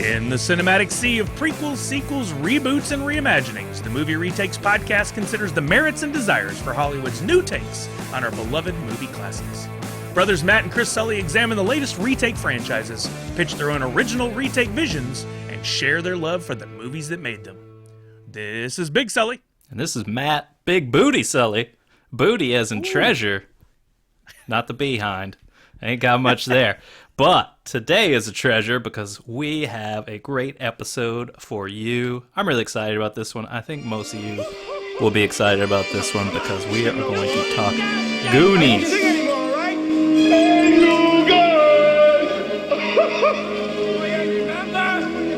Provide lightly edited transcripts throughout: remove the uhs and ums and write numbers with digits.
In the cinematic sea of prequels, sequels, reboots, and reimaginings, the Movie Retakes podcast considers the merits and desires for Hollywood's new takes on our beloved movie classics. Brothers Matt and Chris Sully examine the latest retake franchises, pitch their own original retake visions, and share their love for the movies that made them. This is Big Sully. And this is Matt, Big Booty Sully. Booty as in treasure, not the behind. Ain't got much there. But today is a treasure because we have a great episode for you. I'm really excited about this one. I think most of you will be excited about this one because we are going to talk Goonies.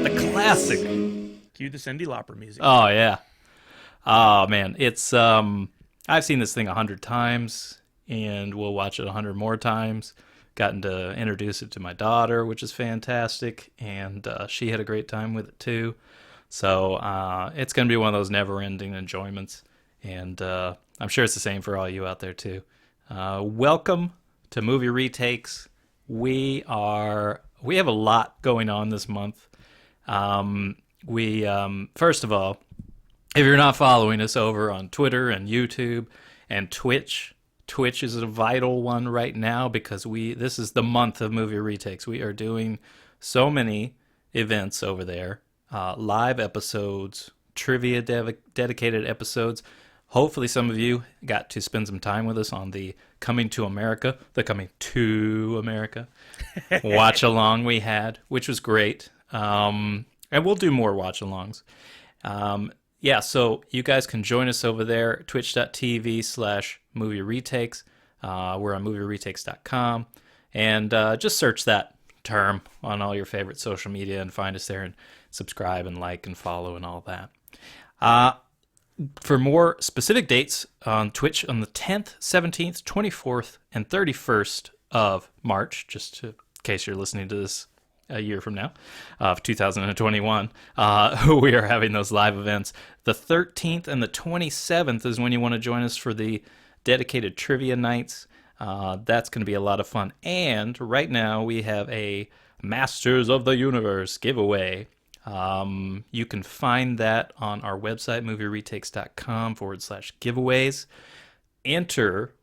The classic. Cue the Cyndi Lauper music. Oh, yeah. Oh, man. It's, I've seen this thing 100 times, and we'll watch it 100 more times. Gotten to introduce it to my daughter, which is fantastic, and she had a great time with it too. So it's going to be one of those never-ending enjoyments, and I'm sure it's the same for all you out there too. Welcome to Movie Retakes. We have a lot going on this month. First of all, if you're not following us over on Twitter and YouTube and Twitch is a vital one right now because this is the month of Movie Retakes. We are doing so many events over there, live episodes, trivia dedicated episodes. Hopefully some of you got to spend some time with us on the Coming to America watch along we had, which was great. And we'll do more watch alongs. Yeah, so you guys can join us over there, twitch.tv/movie retakes. We're on movieretakes.com. And just search that term on all your favorite social media and find us there and subscribe and like and follow and all that. For more specific dates on Twitch on the 10th, 17th, 24th, and 31st of March, just in case you're listening to this a year from now, of 2021, we are having those live events. The 13th and the 27th is when you want to join us for the dedicated trivia nights. That's going to be a lot of fun. And right now we have a Masters of the Universe giveaway. You can find that on our website, movieretakes.com/giveaways. Enter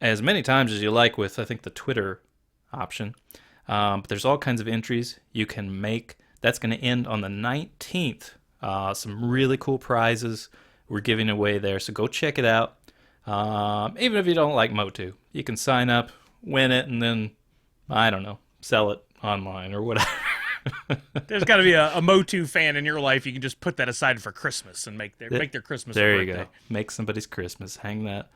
as many times as you like with, I think, the Twitter option. But there's all kinds of entries you can make. That's going to end on the 19th. Some really cool prizes we're giving away there, so go check it out. Even if you don't like Motu, you can sign up, win it, and then, I don't know, sell it online or whatever. There's got to be a Motu fan in your life. You can just put that aside for Christmas and make their Christmas there birthday. You go. Make somebody's Christmas. Hang that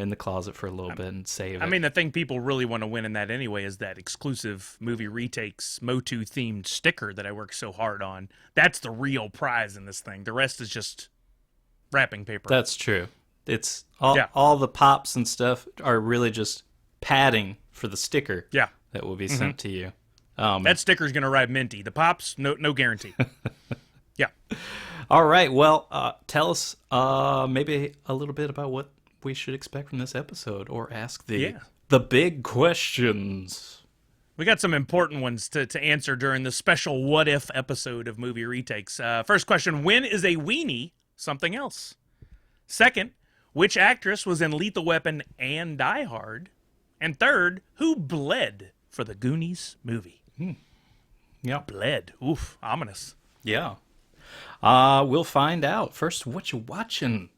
in the closet for a little bit and save it. I mean, the thing people really want to win in that anyway is that exclusive Movie Retakes Motu-themed sticker that I worked so hard on. That's the real prize in this thing. The rest is just wrapping paper. That's true. It's all the pops and stuff are really just padding for the sticker that will be sent to you. That sticker's going to arrive minty. The pops, no guarantee. Yeah. All right. Well, tell us maybe a little bit about what we should expect from this episode, or ask the big questions. We got some important ones to answer during the special What If episode of Movie Retakes. First question, when is a weenie something else? Second, which actress was in Lethal Weapon and Die Hard? And third, who bled for the Goonies movie? Yeah. Bled. Oof, ominous. Yeah. We'll find out. First, what you watching?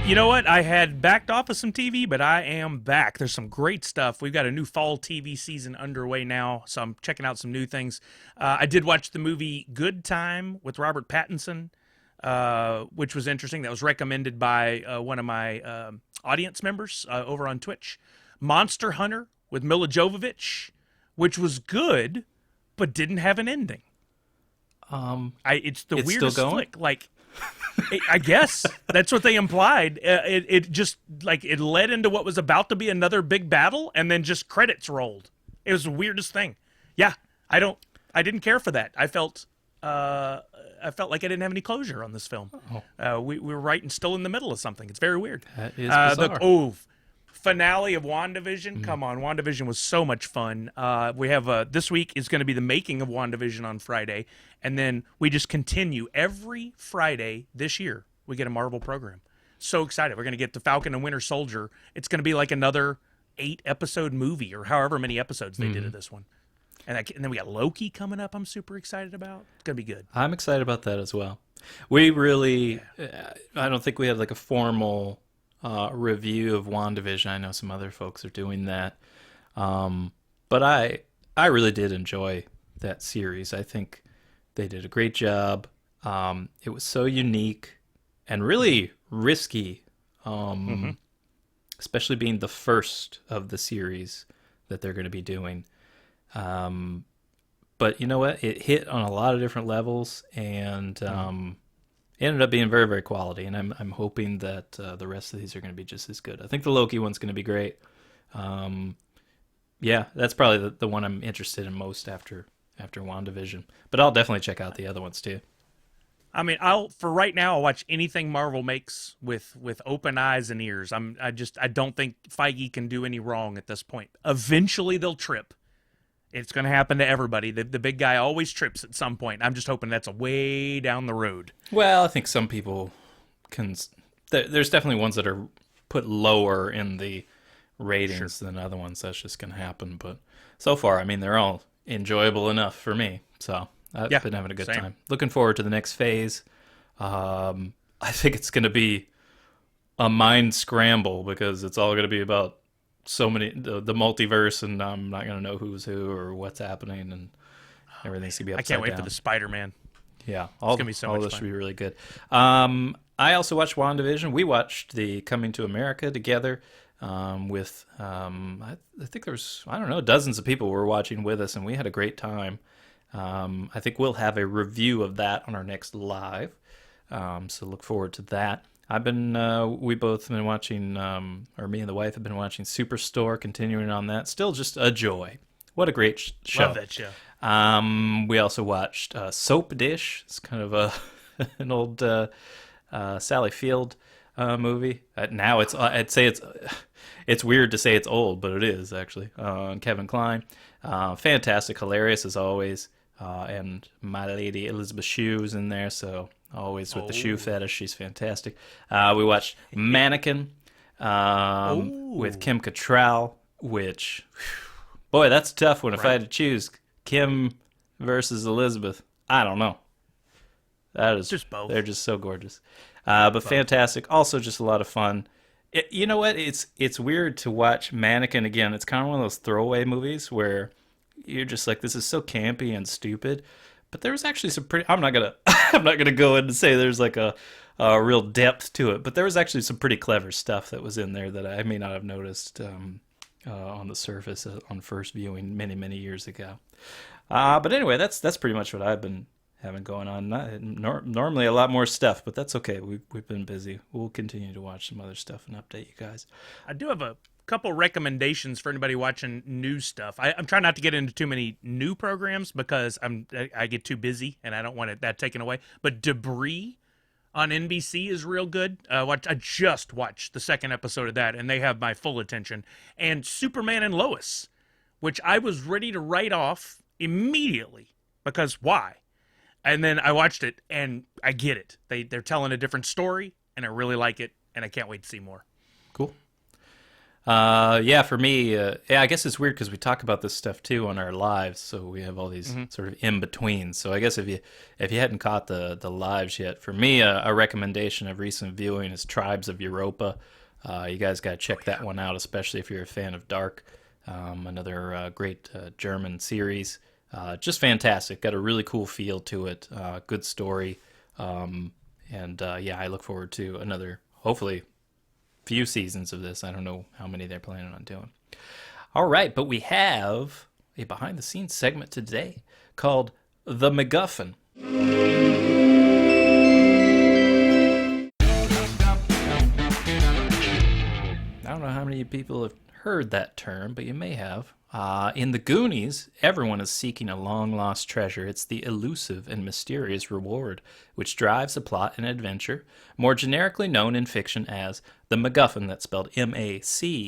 You know what? I had backed off of some TV, but I am back. There's some great stuff. We've got a new fall TV season underway now, so I'm checking out some new things. I did watch the movie Good Time with Robert Pattinson, which was interesting. That was recommended by one of my audience members over on Twitch. Monster Hunter with Mila Jovovich, which was good, but didn't have an ending. It's the weirdest flick. Like, I guess that's what they implied. It just it led into what was about to be another big battle, and then just credits rolled. It was the weirdest thing. Yeah, I didn't care for that. I felt like I didn't have any closure on this film. We were right and still in the middle of something. It's very weird. That is bizarre. finale of WandaVision. Come on, WandaVision was so much fun. We have this week is going to be the making of WandaVision on Friday, and then we just continue every Friday this year. We get a Marvel program. So excited! We're going to get the Falcon and Winter Soldier. It's going to be like another 8-episode movie, or however many episodes they did of this one. And then we got Loki coming up. I'm super excited about. It's going to be good. I'm excited about that as well. We really, I don't think we had like a formal review of WandaVision. I know some other folks are doing that. But I really did enjoy that series. I think they did a great job. It was so unique and really risky, especially being the first of the series that they're going to be doing. But you know what? It hit on a lot of different levels, and it ended up being very, very quality. And I'm hoping that the rest of these are going to be just as good. I think the Loki one's going to be great. Yeah, that's probably the one I'm interested in most after WandaVision. But I'll definitely check out the other ones too. I mean, for right now, I'll watch anything Marvel makes with open eyes and ears. I don't think Feige can do any wrong at this point. Eventually, they'll trip. It's going to happen to everybody. The big guy always trips at some point. I'm just hoping that's a way down the road. Well, I think some people can. There's definitely ones that are put lower in the ratings than other ones. That's just going to happen. But so far, I mean, they're all enjoyable enough for me. So I've been having a good time. Looking forward to the next phase. I think it's going to be a mind scramble because it's all going to be about so many the multiverse, and I'm not going to know who's who or what's happening, and everything's going to be upside down. I can't wait for the Spider-Man. Yeah, it's going to be so much fun. All this should be really good. I also watched WandaVision. We watched the Coming to America together with, I think there was, I don't know, dozens of people were watching with us, and we had a great time. I think we'll have a review of that on our next live, so look forward to that. We both have been watching, or me and the wife have been watching Superstore, continuing on that. Still just a joy. What a great show. Love that show. We also watched Soap Dish. It's kind of an old Sally Field movie. Now I'd say it's weird to say it's old, but it is actually. Kevin Kline. Fantastic, hilarious as always. And my lady Elizabeth Shue's in there, so always with the shoe fetish. She's fantastic. We watched Mannequin with Kim Cattrall, which, boy, that's tough one. If I had to choose Kim versus Elizabeth, I don't know. That is just both. They're just so gorgeous. But fantastic. Also just a lot of fun. You know what? It's weird to watch Mannequin again. It's kind of one of those throwaway movies where you're just like, this is so campy and stupid. But there was actually some pretty. I'm not gonna go in and say there's like a real depth to it. But there was actually some pretty clever stuff that was in there that I may not have noticed on the surface on first viewing many years ago. But anyway, that's pretty much what I've been having going on. Normally a lot more stuff, but that's okay. We've been busy. We'll continue to watch some other stuff and update you guys. I do have a couple recommendations for anybody watching new stuff. I'm trying not to get into too many new programs because I get too busy and I don't want that taken away. But Debris on NBC is real good. I just watched the second episode of that, and they have my full attention. And Superman and Lois, which I was ready to write off immediately because why? And then I watched it, and I get it. They're telling a different story, and I really like it, and I can't wait to see more. Cool. Yeah, for me, I guess it's weird because we talk about this stuff too on our lives, so we have all these sort of in betweens. So I guess if you hadn't caught the lives yet, for me, a recommendation of recent viewing is Tribes of Europa. You guys got to check that one out, especially if you're a fan of Dark. Another great German series, just fantastic. Got a really cool feel to it. Good story, and yeah, I look forward to another, hopefully, few seasons of this. I don't know how many they're planning on doing. All right, but we have a behind-the-scenes segment today called The MacGuffin. I don't know how many people have heard that term, but you may have. In the Goonies, everyone is seeking a long-lost treasure. It's the elusive and mysterious reward, which drives the plot and adventure, more generically known in fiction as the MacGuffin, that's spelled MacGuffin.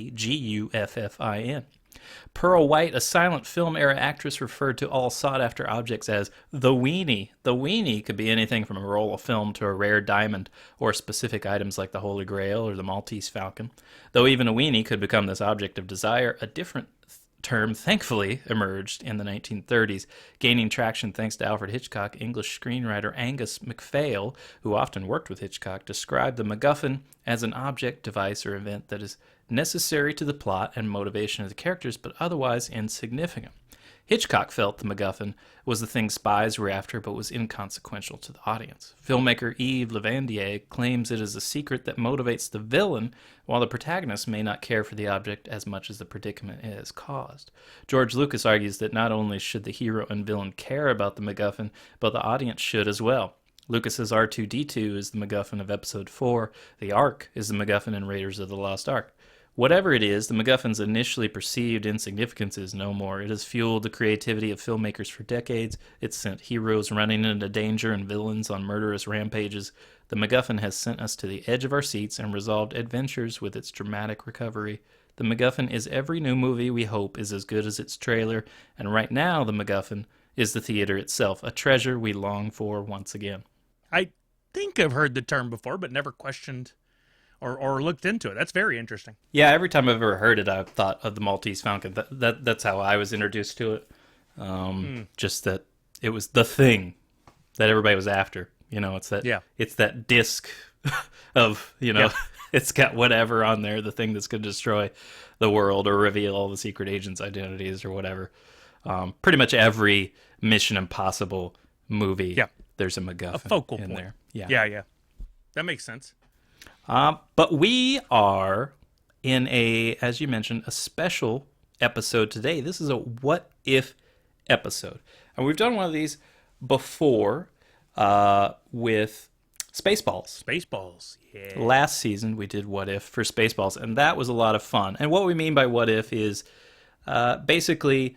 Pearl White, a silent film era actress, referred to all sought-after objects as the Weenie. The Weenie could be anything from a roll of film to a rare diamond, or specific items like the Holy Grail or the Maltese Falcon. Though even a weenie could become this object of desire, a different term thankfully emerged in the 1930s, gaining traction thanks to Alfred Hitchcock. English screenwriter Angus MacPhail, who often worked with Hitchcock, described the MacGuffin as an object, device, or event that is necessary to the plot and motivation of the characters, but otherwise insignificant. Hitchcock felt the MacGuffin was the thing spies were after, but was inconsequential to the audience. Filmmaker Yves Levandier claims it is a secret that motivates the villain, while the protagonist may not care for the object as much as the predicament it has caused. George Lucas argues that not only should the hero and villain care about the MacGuffin, but the audience should as well. Lucas's R2-D2 is the MacGuffin of Episode 4. The Ark is the MacGuffin in Raiders of the Lost Ark. Whatever it is, the MacGuffin's initially perceived insignificance is no more. It has fueled the creativity of filmmakers for decades. It's sent heroes running into danger and villains on murderous rampages. The MacGuffin has sent us to the edge of our seats and resolved adventures with its dramatic recovery. The MacGuffin is every new movie we hope is as good as its trailer, and right now the MacGuffin is the theater itself, a treasure we long for once again. I think I've heard the term before, but never questioned or looked into it. That's very interesting. Yeah, every time I've ever heard it, I've thought of the Maltese Falcon. That's how I was introduced to it. Just that it was the thing that everybody was after. You know, it's that disc of, it's got whatever on there, the thing that's going to destroy the world or reveal all the secret agents' identities or whatever. Pretty much every Mission Impossible movie, there's a MacGuffin, a focal in point. there. Yeah. That makes sense. But we are in as you mentioned, a special episode today. This is a What If episode. And we've done one of these before with Spaceballs. Spaceballs, yeah. Last season we did What If for Spaceballs, and that was a lot of fun. And what we mean by What If is basically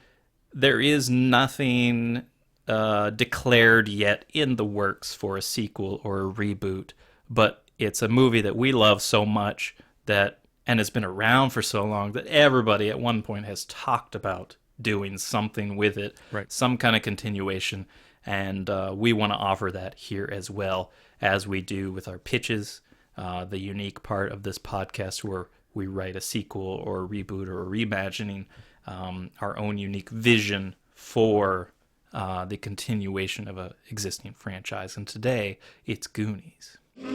there is nothing declared yet in the works for a sequel or a reboot, but it's a movie that we love so much and has been around for so long that everybody at one point has talked about doing something with it, right? Some kind of continuation, and we want to offer that here as well, as we do with our pitches, the unique part of this podcast where we write a sequel or a reboot or a reimagining, our own unique vision for the continuation of an existing franchise. And today, it's Goonies. Look,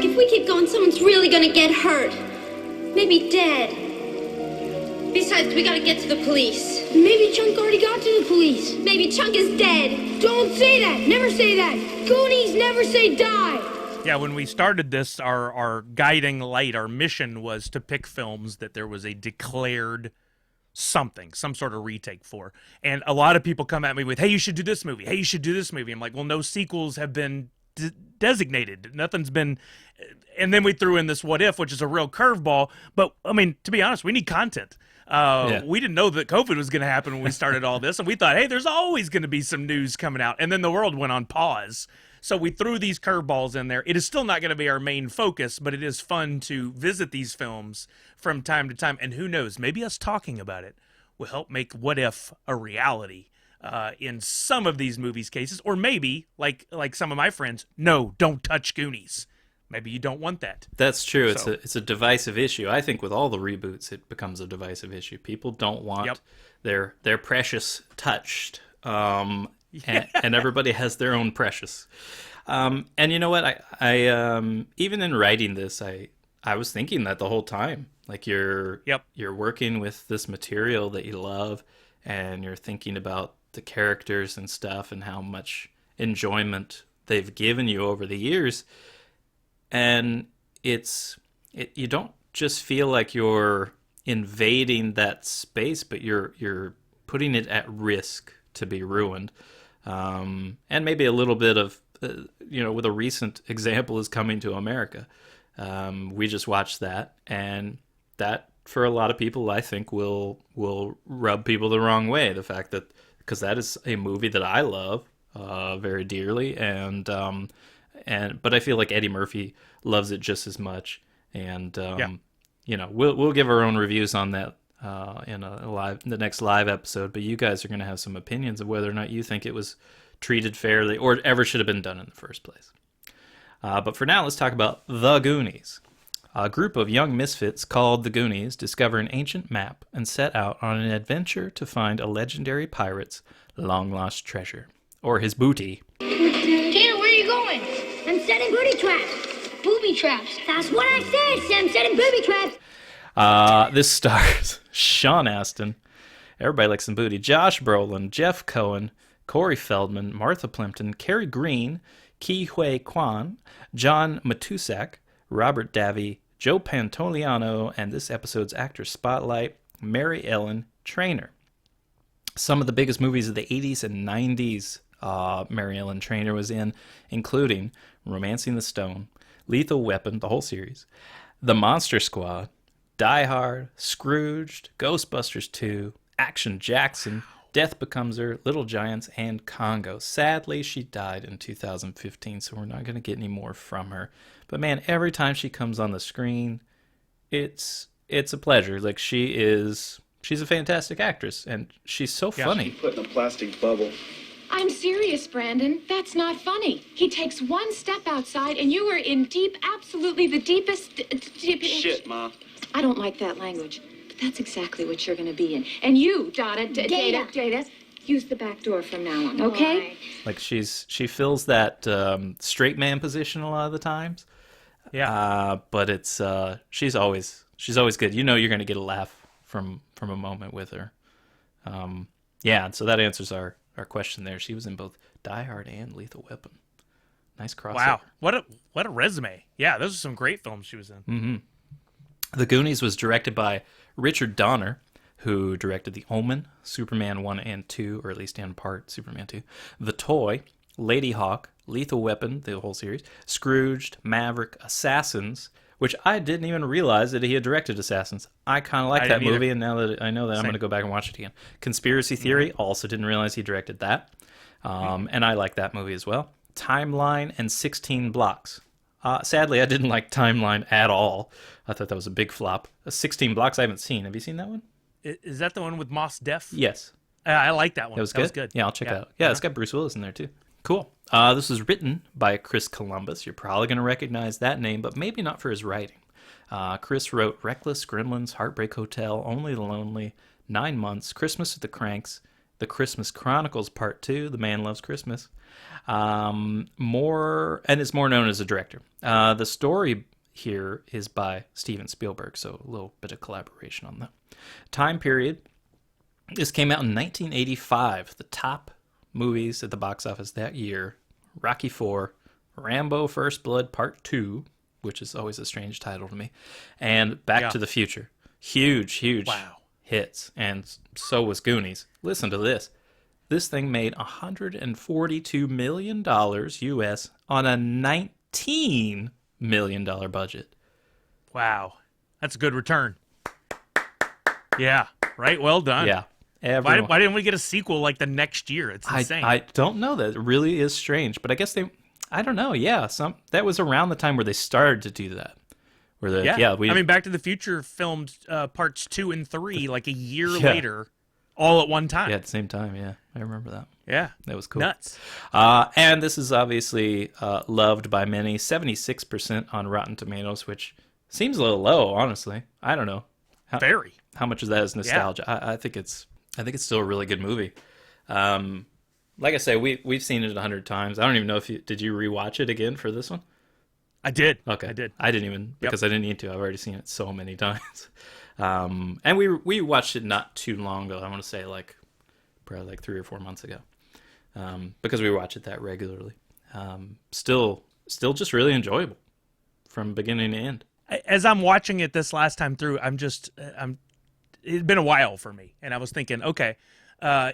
if we keep going, someone's really gonna get hurt. Maybe dead. Besides, we gotta get to the police. Maybe Chunk already got to the police. Maybe Chunk is dead. Don't say that. Never say that. Goonies never say die. Yeah, when we started this, our guiding light, our mission was to pick films that there was a declared something, some sort of retake for. And a lot of people come at me with, hey, you should do this movie. Hey, you should do this movie. I'm like, well, no sequels have been designated. Nothing's been. And then we threw in this What If, which is a real curveball. But, I mean, to be honest, we need content. We didn't know that COVID was going to happen when we started all this. And we thought, hey, there's always going to be some news coming out. And then the world went on pause. So we threw these curveballs in there. It is still not going to be our main focus, but it is fun to visit these films from time to time. And who knows, maybe us talking about it will help make What If a reality in some of these movies' cases. Or maybe, like some of my friends, no, don't touch Goonies. Maybe you don't want that. That's true. It's a divisive issue. I think with all the reboots, it becomes a divisive issue. People don't want their precious touched. And everybody has their own precious. And you know what? I even in writing this, I was thinking that the whole time. Like you're working with this material that you love, and you're thinking about the characters and stuff and how much enjoyment they've given you over the years. And you don't just feel like you're invading that space, but you're putting it at risk to be ruined. And maybe a little bit of, with a recent example is Coming to America. We just watched that, and that for a lot of people, I think will rub people the wrong way. The fact that because that is a movie that I love very dearly, and but I feel like Eddie Murphy loves it just as much. And we'll give our own reviews on that in the next live episode. But you guys are going to have some opinions of whether or not you think it was treated fairly or ever should have been done in the first place. But for now, let's talk about The Goonies. A group of young misfits called the Goonies discover an ancient map and set out on an adventure to find a legendary pirate's long-lost treasure, or his booty. Tina, where are you going? I'm setting booty traps. Booby traps. That's what I said, Sam. Setting booby traps. This stars Sean Astin. Everybody likes some booty. Josh Brolin, Jeff Cohen, Corey Feldman, Martha Plimpton, Kerry Green, Ki Hui Kwan, John Matusak, Robert Davi, Joe Pantoliano, and this episode's actor spotlight, Mary Ellen Trainor. Some of the biggest movies of the 80s and 90s Mary Ellen Trainor was in, including Romancing the Stone, Lethal Weapon, the whole series, The Monster Squad, Die Hard, Scrooged, Ghostbusters 2, Action Jackson, Death Becomes Her, Little Giants, and Congo. Sadly, she died in 2015, so we're not going to get any more from her. But man, every time she comes on the screen, it's a pleasure. Like she's a fantastic actress, and she's so funny. Put in a plastic bubble. I'm serious, Brandon. That's not funny. He takes one step outside, and you are in deep, absolutely the deepest... Shit, Ma. I don't like that language, but that's exactly what you're going to be in. And you, Donna, Data, use the back door from now on, okay? Like she fills that straight man position a lot of the times. Yeah. But it's she's always good. You know you're going to get a laugh from a moment with her. So that answers our question there. She was in both Die Hard and Lethal Weapon. Nice crossover. Wow. What a resume. Yeah, those are some great films she was in. Mm-hmm. The Goonies was directed by Richard Donner, who directed The Omen, Superman 1 and 2, or at least in part Superman 2, The Toy, Lady Hawk, Lethal Weapon, the whole series, Scrooged, Maverick, Assassins, which I didn't even realize that he had directed Assassins. I kind of like that movie, and now that I know that, I'm going to go back and watch it again. Conspiracy Theory, also didn't realize he directed that, and I like that movie as well. Timeline and 16 Blocks. Sadly, I didn't like Timeline at all. I thought that was a big flop. 16 Blocks I haven't seen. Have you seen that one? Is that the one with Mos Def? Yes. I like that one. That was good? Yeah, I'll check it out. Yeah, it's got Bruce Willis in there, too. Cool. This was written by Chris Columbus. You're probably going to recognize that name, but maybe not for his writing. Chris wrote Reckless, Gremlins, Heartbreak Hotel, Only the Lonely, 9 Months, Christmas with the Cranks, The Christmas Chronicles Part 2, The Man Loves Christmas. And is more known as a director. The story here is by Steven Spielberg, so a little bit of collaboration on that. Time period. This came out in 1985. The top movies at the box office that year: Rocky IV, Rambo: First Blood Part 2, which is always a strange title to me, and Back to the Future. Huge hits, and so was Goonies. Listen to this. This thing made $142 million US on a $19 million budget. Wow. That's a good return. Yeah, right? Well done. Yeah. Why didn't we get a sequel like the next year? It's insane. I don't know. That really is strange, but I guess I don't know. Yeah, that was around the time where they started to do that. Back to the Future filmed parts 2 and 3 like a year later, all at one time. Yeah, at the same time. Yeah, I remember that. Yeah, that was cool. Nuts. And this is obviously loved by many. 76% on Rotten Tomatoes, which seems a little low, honestly. I don't know. How much of that is nostalgia? Yeah. I think it's still a really good movie. Like I say, we've seen it 100 times. I don't even know did you rewatch it again for this one? I did. Okay. I did. I didn't even, because I didn't need to. I've already seen it so many times. And we watched it not too long ago. I want to say probably like 3 or 4 months ago. Because we watch it that regularly. Still just really enjoyable from beginning to end. As I'm watching it this last time through, it's been a while for me. And I was thinking, okay,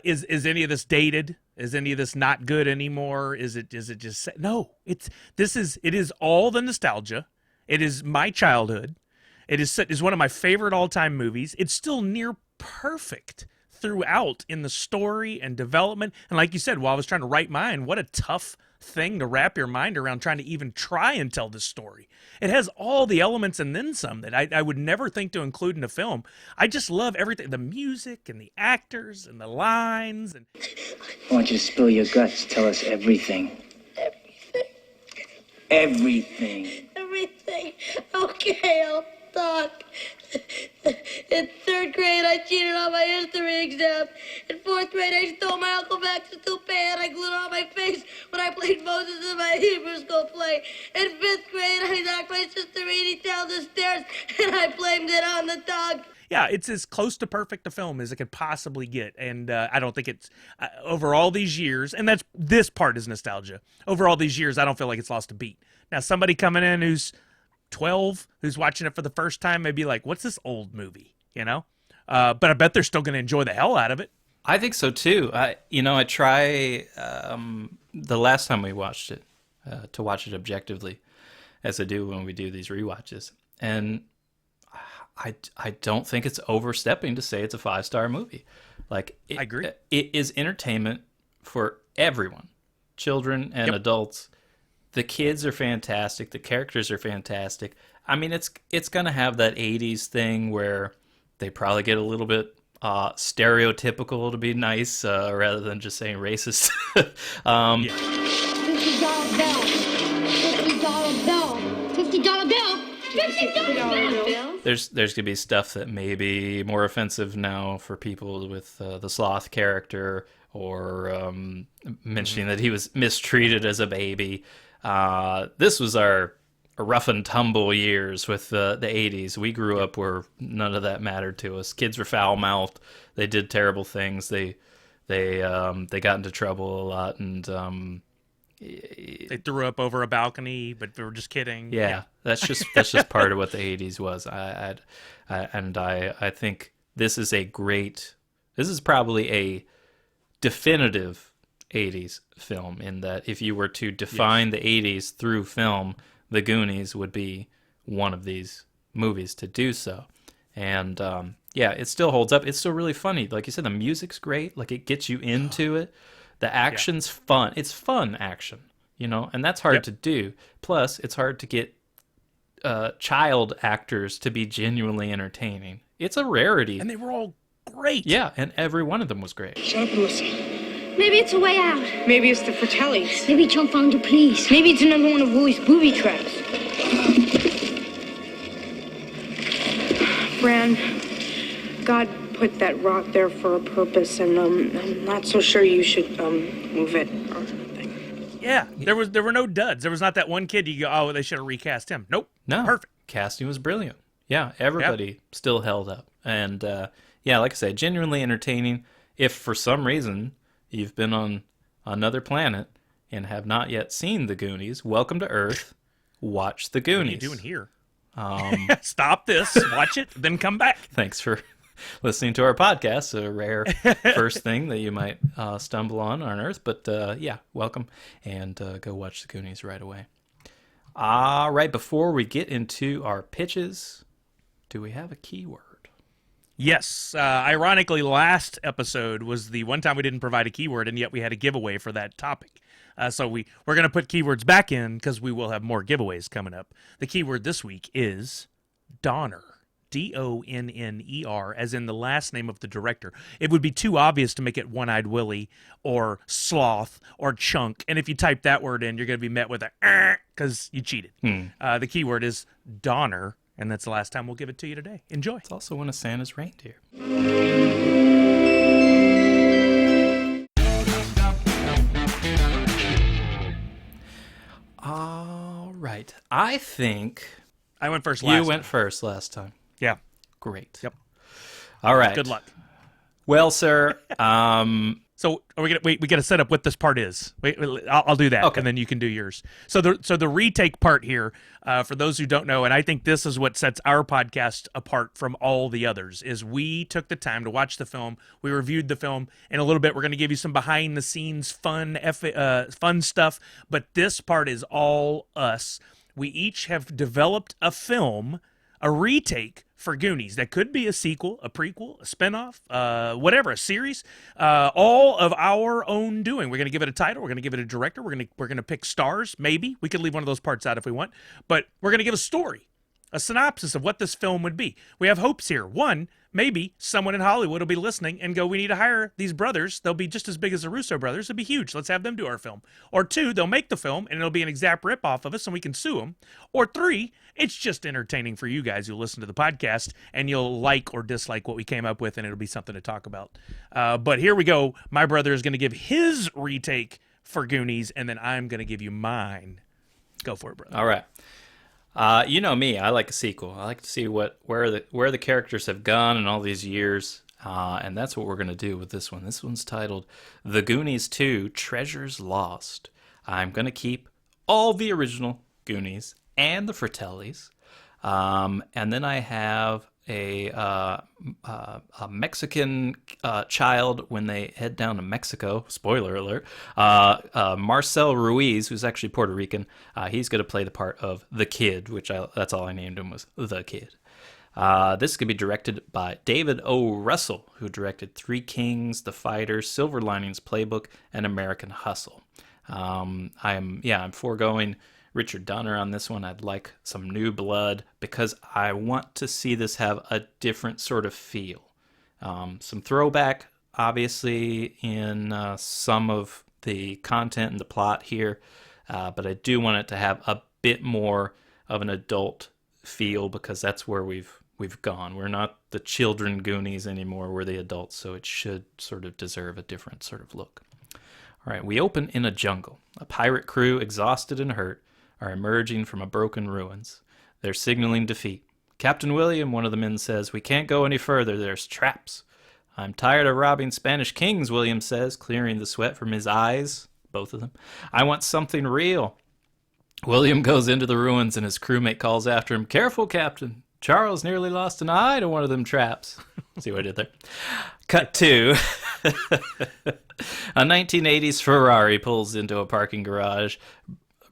is any of this dated? Is any of this not good anymore? Is it just no? It is all the nostalgia. It is my childhood. It is one of my favorite all-time movies. It's still near perfect throughout in the story and development. And like you said, while I was trying to write mine, what a tough thing to wrap your mind around trying to even try and tell this story. It has all the elements and then some that I would never think to include in a film. I just love everything, the music and the actors and the lines. And I want you to spill your guts. Tell us everything. Everything. Everything. Okay, I'll talk. In 3rd grade, I cheated on my history exam. In 4th grade, I stole my Uncle Max's toupee and I glued it on my face when I played Moses in my Hebrew school play. In 5th grade, I knocked my sister Weenie down the stairs and I blamed it on the dog. yeah, it's as close to perfect a film as it could possibly get. And I don't think it's, over all these years, and this part is nostalgia. Over all these years, I don't feel like it's lost a beat. Now, somebody coming in who's 12, who's watching it for the first time, may be like, what's this old movie, you know? But I bet they're still going to enjoy the hell out of it. I think so too. I try the last time we watched it to watch it objectively, as I do when we do these rewatches, and I don't think it's overstepping to say it's a 5-star movie. Like, I agree. It is entertainment for everyone, children and adults. The kids are fantastic. The characters are fantastic. I mean, it's gonna have that 80s thing where they probably get a little bit stereotypical to be nice, rather than just saying racist. $50 bill. $50 bill. $50 bill. $50 bill. There's gonna be stuff that may be more offensive now for people with the sloth character, or mentioning that he was mistreated as a baby. This was our rough and tumble years with the 80s. We grew up where none of that mattered to us. Kids were foul-mouthed. They did terrible things. They got into trouble a lot, and They threw up over a balcony, but they were just kidding. yeah, that's just part of what the 80s was. I think this is probably a definitive 80s film, in that if you were to define the 80s through film, The Goonies would be one of these movies to do so. And it still holds up. It's still really funny. Like you said, the music's great. Like, it gets you into it. The action's fun. It's fun action, and that's hard to do. Plus, it's hard to get child actors to be genuinely entertaining. It's a rarity. And they were all great. Yeah, and every one of them was great. Shut up and listen. Maybe it's a way out. Maybe it's the Fratellis. Maybe Chum found you, please. Maybe it's another one of Wooey's booby traps. Fran, God put that rock there for a purpose, and I'm not so sure you should move it or anything. Yeah, there were no duds. There was not that one kid you go, oh, they should have recast him. Nope. No, Perfect. casting was brilliant. Yeah, everybody still held up. And like I said, genuinely entertaining. If for some reason you've been on another planet and have not yet seen The Goonies, welcome to Earth. Watch The Goonies. What are you doing here? Stop this, watch it, then come back. Thanks for listening to our podcast. A rare first thing that you might stumble on Earth. But welcome, and go watch The Goonies right away. All right, before we get into our pitches, do we have a keyword? Yes. Ironically, last episode was the one time we didn't provide a keyword, and yet we had a giveaway for that topic. So we're going to put keywords back in because we will have more giveaways coming up. The keyword this week is Donner. Donner, as in the last name of the director. It would be too obvious to make it One-Eyed Willie or Sloth or Chunk. And if you type that word in, you're going to be met with a because you cheated. The keyword is Donner, and that's the last time we'll give it to you today. Enjoy. It's also one of Santa's reindeer. All right. I think I went first you last went time. first last time. Yeah. Great. Yep. All right. Good luck. Well, sir, So are we gonna wait? We got to set up what this part is. Wait, I'll do that, and then you can do yours. So the retake part here, for those who don't know, and I think this is what sets our podcast apart from all the others, is we took the time to watch the film. We reviewed the film. In a little bit, we're going to give you some behind the scenes fun stuff. But this part is all us. we each have developed a film, a retake for Goonies. That could be a sequel, a prequel, a spinoff, whatever, a series, all of our own doing. We're going to give it a title. We're going to give it a director. We're going to pick stars. Maybe we could leave one of those parts out if we want, but we're going to give a story, a synopsis of what this film would be. We have hopes here. One, maybe someone in Hollywood will be listening and go, we need to hire these brothers. They'll be just as big as the Russo brothers. It'll be huge. Let's have them do our film. Or two, they'll make the film and it'll be an exact rip-off of us and we can sue them. Or three, it's just entertaining for you guys who listen to the podcast and you'll like or dislike what we came up with and it'll be something to talk about. But here we go. My brother is going to give his retake for Goonies and then I'm going to give you mine. Go for it, brother. All right. You know me, I like a sequel. I like to see where the characters have gone in all these years, and that's what we're going to do with this one. This one's titled The Goonies 2 Treasures Lost. I'm going to keep all the original Goonies and the Fratellis, and then I have a Mexican child when they head down to Mexico. Spoiler alert. Marcel Ruiz, who's actually Puerto Rican, he's going to play the part of the Kid, that's all I named him was the Kid. This could be directed by David O. Russell, who directed Three Kings, The Fighter, Silver Linings Playbook, and American Hustle. I'm foregoing Richard Donner on this one. I'd like some new blood because I want to see this have a different sort of feel. Some throwback, obviously, in some of the content and the plot here, but I do want it to have a bit more of an adult feel because that's where we've gone. We're not the children Goonies anymore. We're the adults, so it should sort of deserve a different sort of look. All right, we open in a jungle. A pirate crew, exhausted and hurt, are emerging from a broken ruins. They're signaling defeat. Captain William, one of the men, says, "We can't go any further. There's traps." "I'm tired of robbing Spanish kings," William says, clearing the sweat from his eyes, both of them. "I want something real." William goes into the ruins and his crewmate calls after him, "Careful, Captain. Charles nearly lost an eye to one of them traps." See what I did there? Cut to a 1980s Ferrari pulls into a parking garage.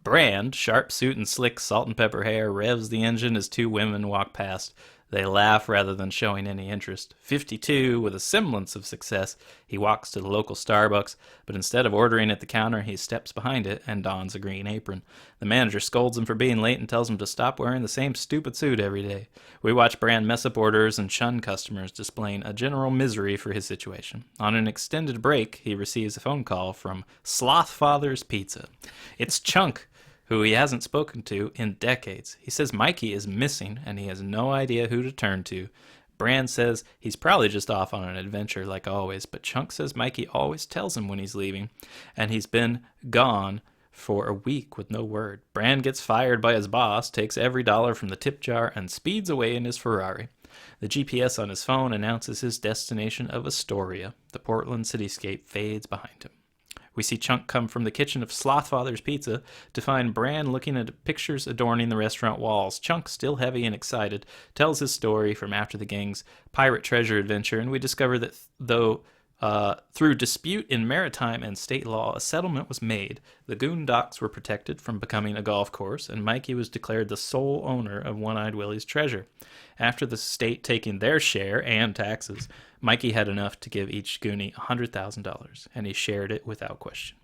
Brand, sharp suit and slick salt and pepper hair, revs the engine as two women walk past. They laugh rather than showing any interest. 52, with a semblance of success, he walks to the local Starbucks, but instead of ordering at the counter, he steps behind it and dons a green apron. The manager scolds him for being late and tells him to stop wearing the same stupid suit every day. We watch Brand mess up orders and shun customers, displaying a general misery for his situation. On an extended break, he receives a phone call from Sloth Father's Pizza. It's Chunk, who he hasn't spoken to in decades. He says Mikey is missing, and he has no idea who to turn to. Brand says he's probably just off on an adventure like always, but Chunk says Mikey always tells him when he's leaving, and he's been gone for a week with no word. Brand gets fired by his boss, takes every dollar from the tip jar, and speeds away in his Ferrari. The GPS on his phone announces his destination of Astoria. The Portland cityscape fades behind him. We see Chunk come from the kitchen of Slothfather's Pizza to find Brand looking at pictures adorning the restaurant walls. Chunk, still heavy and excited, tells his story from after the gang's pirate treasure adventure, and we discover that through dispute in maritime and state law, a settlement was made. The Goon Docks were protected from becoming a golf course, and Mikey was declared the sole owner of One-Eyed Willie's treasure. After the state taking their share and taxes, Mikey had enough to give each Goonie $100,000, and he shared it without question.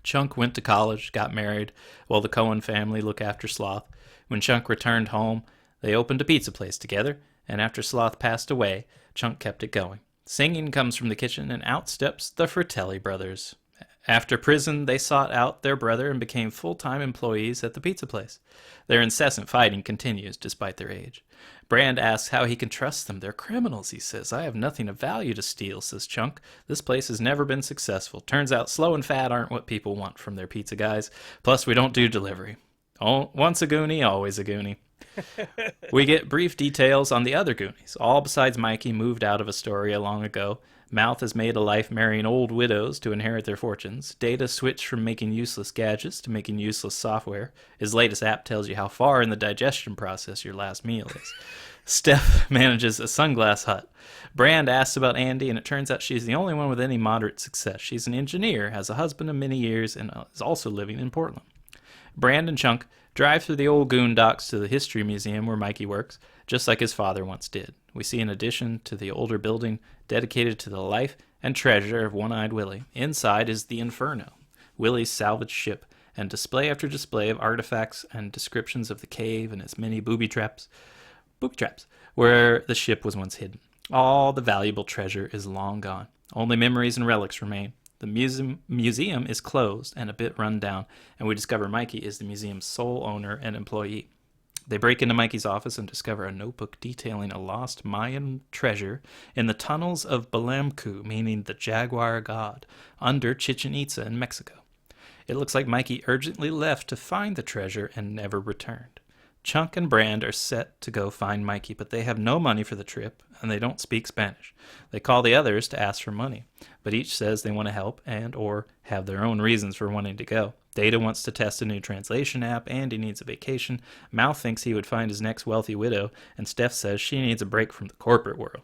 Chunk went to college, got married, while the Cohen family looked after Sloth. When Chunk returned home, they opened a pizza place together, and after Sloth passed away, Chunk kept it going. Singing comes from the kitchen, and out steps the Fratelli brothers. After prison, they sought out their brother and became full-time employees at the pizza place. Their incessant fighting continues despite their age. Brand asks how he can trust them. "They're criminals," he says. "I have nothing of value to steal," says Chunk. "This place has never been successful. Turns out slow and fat aren't what people want from their pizza guys. Plus, we don't do delivery. Once a Goonie, always a Goonie." We get brief details on the other Goonies. All besides Mikey moved out of Astoria long ago. Mouth has made a life marrying old widows to inherit their fortunes. Data switched from making useless gadgets to making useless software. His latest app tells you how far in the digestion process your last meal is. Steph manages a sunglass hut. Brand asks about Andy, and it turns out she's the only one with any moderate success. She's an engineer, has a husband of many years, and is also living in Portland. Brand and Chunk drive through the old goon docks to the History Museum where Mikey works, just like his father once did. We see an addition to the older building dedicated to the life and treasure of One-Eyed Willie. Inside is the Inferno, Willie's salvaged ship, and display after display of artifacts and descriptions of the cave and its many booby traps, where the ship was once hidden. All the valuable treasure is long gone. Only memories and relics remain. The museum is closed and a bit run down, and we discover Mikey is the museum's sole owner and employee. They break into Mikey's office and discover a notebook detailing a lost Mayan treasure in the tunnels of Balamku, meaning the jaguar god, under Chichen Itza in Mexico. It looks like Mikey urgently left to find the treasure and never returned. Chunk and Brand are set to go find Mikey, but they have no money for the trip, and they don't speak Spanish. They call the others to ask for money, but each says they want to help and or have their own reasons for wanting to go. Data wants to test a new translation app, Andy needs a vacation, Mouth thinks he would find his next wealthy widow, and Steph says she needs a break from the corporate world.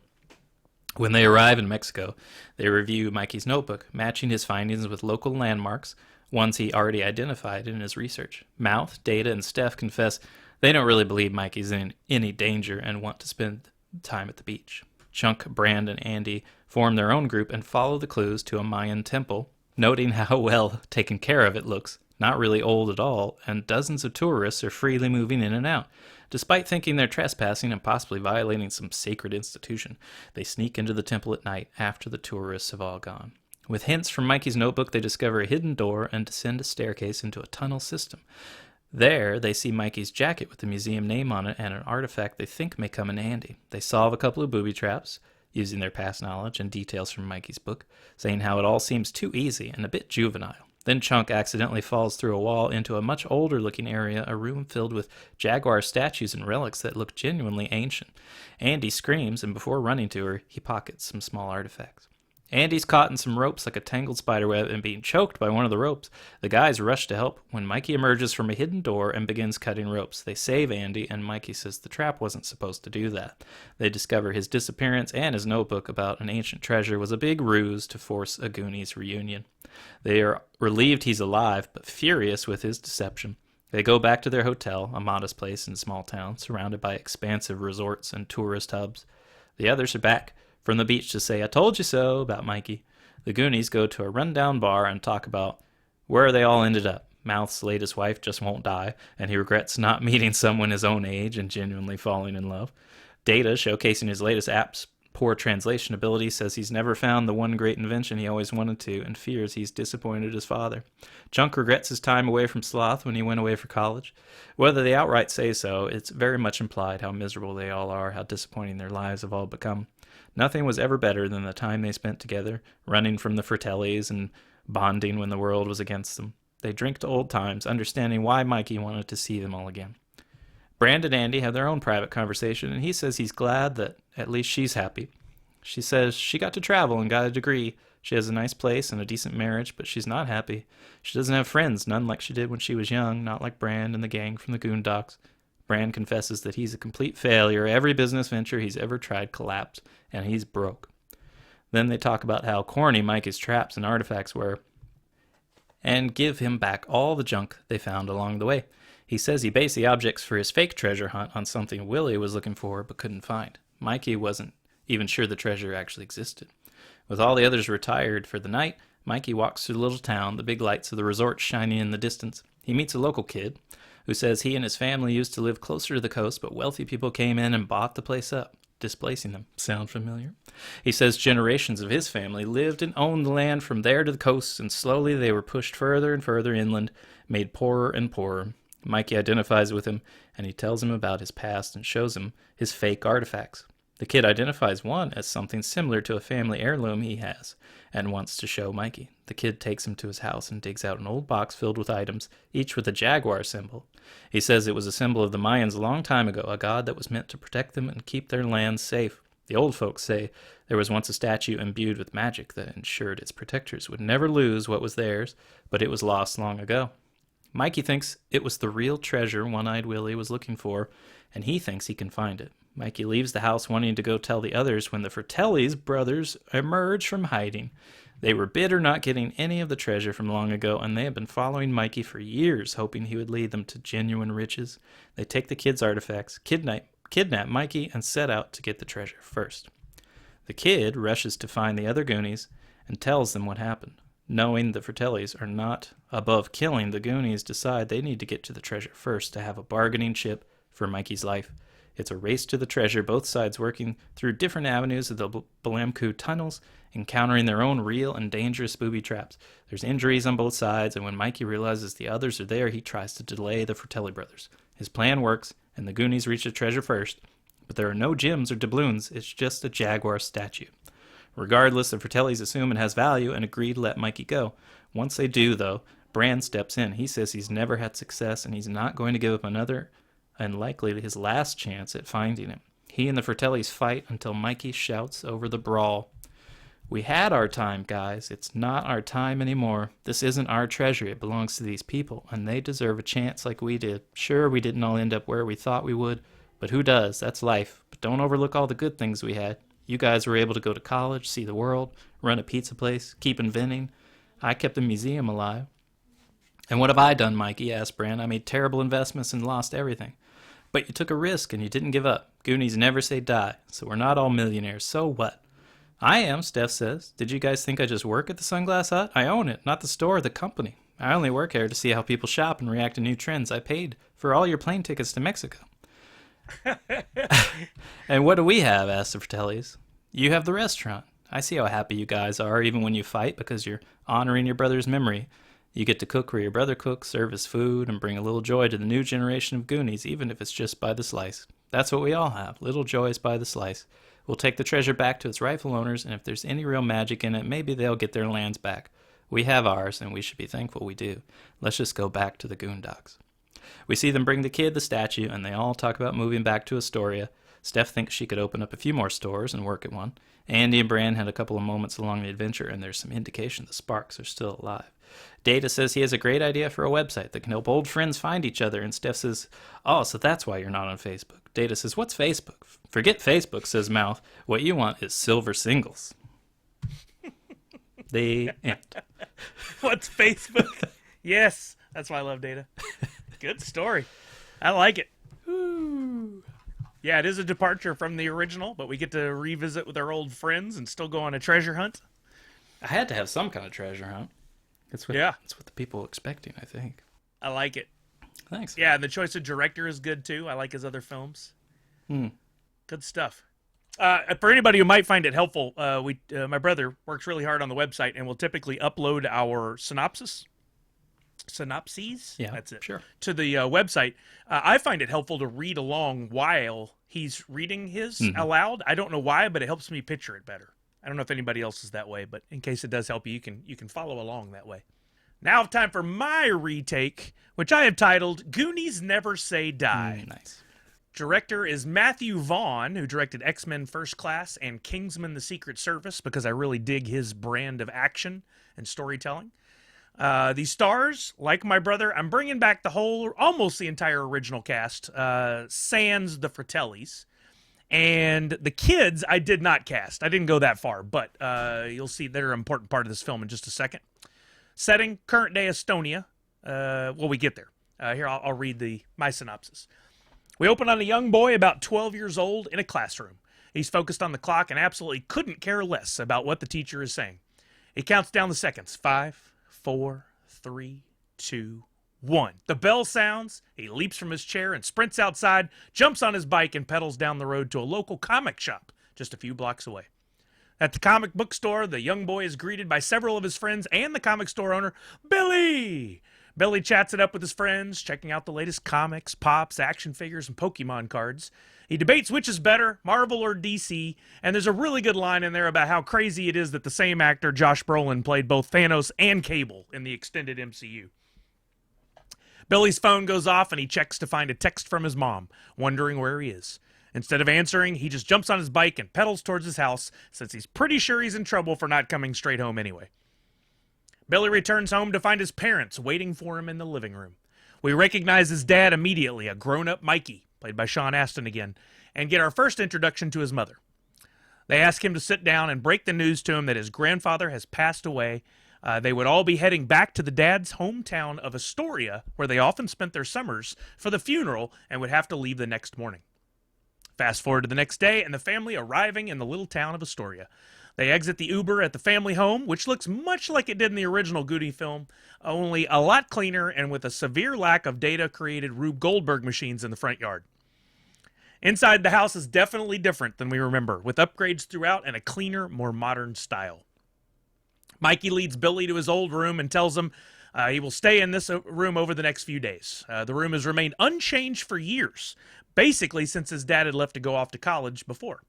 When they arrive in Mexico, they review Mikey's notebook, matching his findings with local landmarks, ones he already identified in his research. Mouth, Data, and Steph confess they don't really believe Mikey's in any danger and want to spend time at the beach. Chunk, Brand, and Andy form their own group and follow the clues to a Mayan temple, noting how well taken care of it looks, not really old at all, and dozens of tourists are freely moving in and out. Despite thinking they're trespassing and possibly violating some sacred institution, they sneak into the temple at night after the tourists have all gone. With hints from Mikey's notebook, they discover a hidden door and descend a staircase into a tunnel system. There, they see Mikey's jacket with the museum name on it and an artifact they think may come in handy. They solve a couple of booby traps, using their past knowledge and details from Mikey's book, saying how it all seems too easy and a bit juvenile. Then Chunk accidentally falls through a wall into a much older-looking area, a room filled with jaguar statues and relics that look genuinely ancient. Andy screams, and before running to her, he pockets some small artifacts. Andy's caught in some ropes like a tangled spiderweb and being choked by one of the ropes. The guys rush to help when Mikey emerges from a hidden door and begins cutting ropes. They save Andy, and Mikey says the trap wasn't supposed to do that. They discover his disappearance and his notebook about an ancient treasure was a big ruse to force a Goonies reunion. They are relieved he's alive, but furious with his deception. They go back to their hotel, a modest place in a small town, surrounded by expansive resorts and tourist hubs. The others are back from the beach to say, "I told you so," about Mikey. The Goonies go to a rundown bar and talk about where they all ended up. Mouth's latest wife just won't die, and he regrets not meeting someone his own age and genuinely falling in love. Data, showcasing his latest app's poor translation ability, says he's never found the one great invention he always wanted to and fears he's disappointed his father. Chunk regrets his time away from Sloth when he went away for college. Whether they outright say so, it's very much implied how miserable they all are, how disappointing their lives have all become. Nothing was ever better than the time they spent together, running from the Fratellis and bonding when the world was against them. They drink to old times, understanding why Mikey wanted to see them all again. Brand and Andy have their own private conversation, and he says he's glad that at least she's happy. She says she got to travel and got a degree. She has a nice place and a decent marriage, but she's not happy. She doesn't have friends, none like she did when she was young, not like Brand and the gang from the Goondocks. Brand confesses that he's a complete failure. Every business venture he's ever tried collapsed, and he's broke. Then they talk about how corny Mikey's traps and artifacts were, and give him back all the junk they found along the way. He says he based the objects for his fake treasure hunt on something Willie was looking for but couldn't find. Mikey wasn't even sure the treasure actually existed. With all the others retired for the night, Mikey walks through the little town, the big lights of the resort shining in the distance. He meets a local kid who says he and his family used to live closer to the coast, but wealthy people came in and bought the place up, displacing them. Sound familiar? He says generations of his family lived and owned the land from there to the coast, and slowly they were pushed further and further inland, made poorer and poorer. Mikey identifies with him, and he tells him about his past and shows him his fake artifacts. The kid identifies one as something similar to a family heirloom he has, and wants to show Mikey. The kid takes him to his house and digs out an old box filled with items, each with a jaguar symbol. He says it was a symbol of the Mayans a long time ago, a god that was meant to protect them and keep their lands safe. The old folks say there was once a statue imbued with magic that ensured its protectors would never lose what was theirs, but it was lost long ago. Mikey thinks it was the real treasure One-Eyed Willie was looking for, and he thinks he can find it. Mikey leaves the house wanting to go tell the others when the Fratellis brothers emerge from hiding. They were bitter not getting any of the treasure from long ago, and they had been following Mikey for years, hoping he would lead them to genuine riches. They take the kids' artifacts, kidnap Mikey, and set out to get the treasure first. The kid rushes to find the other Goonies and tells them what happened. Knowing the Fratellis are not above killing, the Goonies decide they need to get to the treasure first to have a bargaining chip for Mikey's life. It's a race to the treasure, both sides working through different avenues of the Blamku tunnels, encountering their own real and dangerous booby traps. There's injuries on both sides, and when Mikey realizes the others are there, he tries to delay the Fratelli brothers. His plan works, and the Goonies reach the treasure first, but there are no gems or doubloons. It's just a jaguar statue. Regardless, the Fratellis assume it has value and agree to let Mikey go. Once they do, though, Brand steps in. He says he's never had success, and he's not going to give up another and likely his last chance at finding him. He and the Fratellis fight until Mikey shouts over the brawl, "We had our time, guys. It's not our time anymore. This isn't our treasure. It belongs to these people, and they deserve a chance like we did. Sure, we didn't all end up where we thought we would, but who does? That's life. But don't overlook all the good things we had. You guys were able to go to college, see the world, run a pizza place, keep inventing. I kept the museum alive." "And what have I done, Mikey?" asked Brand. "I made terrible investments and lost everything." "But you took a risk and you didn't give up. Goonies never say die, so we're not all millionaires. So what?" "I am," Steph says. "Did you guys think I just work at the Sunglass Hut? I own it, not the store or the company. I only work here to see how people shop and react to new trends. I paid for all your plane tickets to Mexico." "And what do we have?" asked the Fratellis. "You have the restaurant. I see how happy you guys are, even when you fight, because you're honoring your brother's memory. You get to cook where your brother cooks, serve his food, and bring a little joy to the new generation of Goonies, even if it's just by the slice. That's what we all have, little joys by the slice. We'll take the treasure back to its rightful owners, and if there's any real magic in it, maybe they'll get their lands back. We have ours, and we should be thankful we do. Let's just go back to the Goondocks." We see them bring the kid the statue, and they all talk about moving back to Astoria. Steph thinks she could open up a few more stores and work at one. Andy and Brand had a couple of moments along the adventure, and there's some indication the sparks are still alive. Data says he has a great idea for a website that can help old friends find each other, and Steph says, "Oh, so that's why you're not on Facebook." Data says, "What's Facebook?" "Forget Facebook," says Mouth. "What you want is silver singles." The end. What's Facebook? Yes, that's why I love Data. Good story. I like it. Ooh. Yeah, it is a departure from the original, but we get to revisit with our old friends and still go on a treasure hunt. I had to have some kind of treasure hunt. That's what the people are expecting, I think. I like it. Thanks. Yeah, and the choice of director is good, too. I like his other films. Good stuff. For anybody who might find it helpful, my brother works really hard on the website and will typically upload our synopses. Yeah, that's it. Sure. To the website. I find it helpful to read along while he's reading his aloud. I don't know why, but it helps me picture it better. I don't know if anybody else is that way, but in case it does help you, you can follow along that way. Now time for my retake, which I have titled Goonies Never Say Die. Nice. Director is Matthew Vaughn, who directed X-Men First Class and Kingsman: The Secret Service, because I really dig his brand of action and storytelling. The stars, like my brother, I'm bringing back almost the entire original cast, sans the Fratellis. And the kids, I did not cast. I didn't go that far, but you'll see they're an important part of this film in just a second. Setting, current day Estonia. We get there. Here, I'll read my synopsis. We open on a young boy about 12 years old in a classroom. He's focused on the clock and absolutely couldn't care less about what the teacher is saying. He counts down the seconds. 5, 4, 3, 2, 1. The bell sounds. He leaps from his chair and sprints outside, jumps on his bike, and pedals down the road to a local comic shop just a few blocks away. At the comic book store, the young boy is greeted by several of his friends and the comic store owner, Billy. Billy chats it up with his friends, checking out the latest comics, pops, action figures, and Pokemon cards. He debates which is better, Marvel or DC, and there's a really good line in there about how crazy it is that the same actor, Josh Brolin, played both Thanos and Cable in the extended MCU. Billy's phone goes off and he checks to find a text from his mom, wondering where he is. Instead of answering, he just jumps on his bike and pedals towards his house, since he's pretty sure he's in trouble for not coming straight home anyway. Billy returns home to find his parents waiting for him in the living room. We recognize his dad immediately, a grown-up Mikey, played by Sean Astin again, and get our first introduction to his mother. They ask him to sit down and break the news to him that his grandfather has passed away. They would all be heading back to the dad's hometown of Astoria, where they often spent their summers, for the funeral, and would have to leave the next morning. Fast forward to the next day, and the family arriving in the little town of Astoria. They exit the Uber at the family home, which looks much like it did in the original Goonies film, only a lot cleaner and with a severe lack of data-created Rube Goldberg machines in the front yard. Inside the house is definitely different than we remember, with upgrades throughout and a cleaner, more modern style. Mikey leads Billy to his old room and tells him he will stay in this room over the next few days. The room has remained unchanged for years, basically since his dad had left to go off to college before.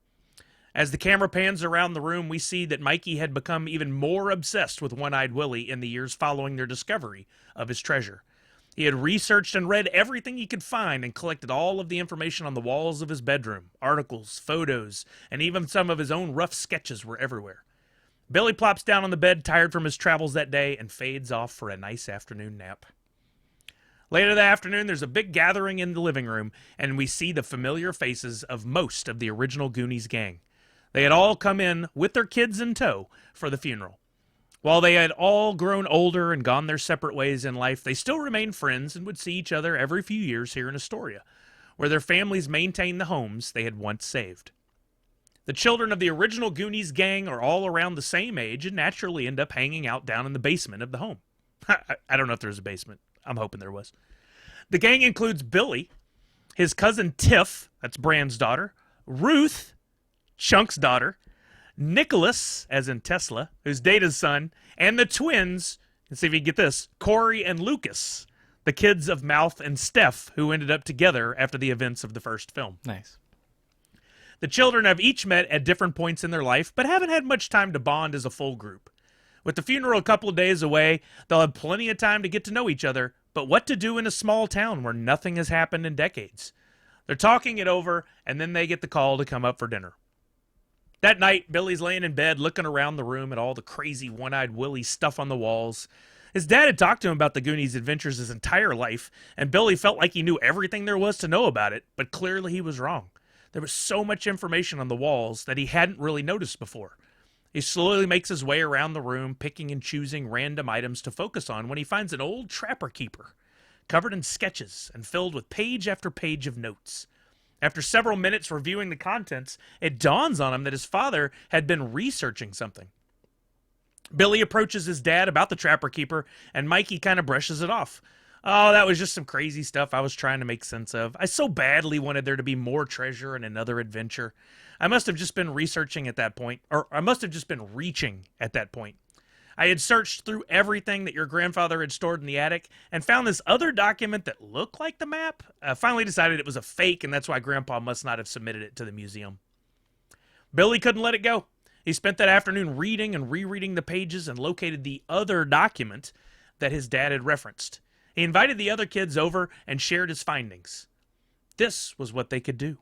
As the camera pans around the room, we see that Mikey had become even more obsessed with One-Eyed Willie in the years following their discovery of his treasure. He had researched and read everything he could find and collected all of the information on the walls of his bedroom. Articles, photos, and even some of his own rough sketches were everywhere. Billy plops down on the bed, tired from his travels that day, and fades off for a nice afternoon nap. Later that afternoon, there's a big gathering in the living room, and we see the familiar faces of most of the original Goonies gang. They had all come in with their kids in tow for the funeral. While they had all grown older and gone their separate ways in life, they still remained friends and would see each other every few years here in Astoria, where their families maintained the homes they had once saved. The children of the original Goonies gang are all around the same age and naturally end up hanging out down in the basement of the home. I don't know if there's a basement. I'm hoping there was. The gang includes Billy, his cousin Tiff, that's Bran's daughter, Ruth, Chunk's daughter, Nicholas, as in Tesla, who's Data's son, and the twins, let's see if you can get this, Corey and Lucas, the kids of Mouth and Steph, who ended up together after the events of the first film. Nice. The children have each met at different points in their life, but haven't had much time to bond as a full group. With the funeral a couple of days away, they'll have plenty of time to get to know each other, but what to do in a small town where nothing has happened in decades? They're talking it over, and then they get the call to come up for dinner. That night, Billy's laying in bed looking around the room at all the crazy One-Eyed Willie stuff on the walls. His dad had talked to him about the Goonies' adventures his entire life, and Billy felt like he knew everything there was to know about it, but clearly he was wrong. There was so much information on the walls that he hadn't really noticed before. He slowly makes his way around the room, picking and choosing random items to focus on when he finds an old trapper keeper, covered in sketches and filled with page after page of notes. After several minutes reviewing the contents, it dawns on him that his father had been researching something. Billy approaches his dad about the trapper keeper, and Mikey kind of brushes it off. Oh, that was just some crazy stuff I was trying to make sense of. I so badly wanted there to be more treasure and another adventure. I must have just been researching at that point, or I must have just been reaching at that point. I had searched through everything that your grandfather had stored in the attic and found this other document that looked like the map. I finally decided it was a fake, and that's why Grandpa must not have submitted it to the museum. Billy couldn't let it go. He spent that afternoon reading and rereading the pages and located the other document that his dad had referenced. He invited the other kids over and shared his findings. This was what they could do.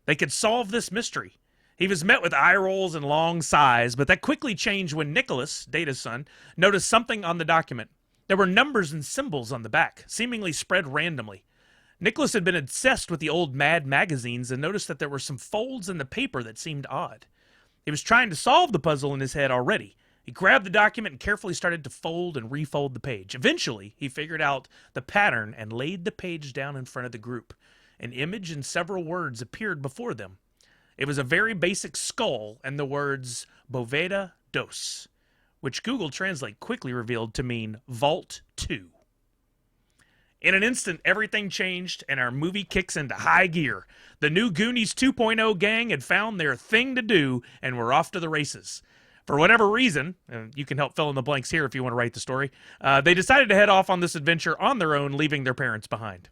They could solve this mystery. He was met with eye rolls and long sighs, but that quickly changed when Nicholas, Data's son, noticed something on the document. There were numbers and symbols on the back, seemingly spread randomly. Nicholas had been obsessed with the old Mad magazines and noticed that there were some folds in the paper that seemed odd. He was trying to solve the puzzle in his head already. He grabbed the document and carefully started to fold and refold the page. Eventually, he figured out the pattern and laid the page down in front of the group. An image and several words appeared before them. It was a very basic skull and the words Boveda Dos, which Google Translate quickly revealed to mean Vault 2. In an instant, everything changed and our movie kicks into high gear. The new Goonies 2.0 gang had found their thing to do and were off to the races. For whatever reason, and you can help fill in the blanks here if you want to write the story, they decided to head off on this adventure on their own, leaving their parents behind.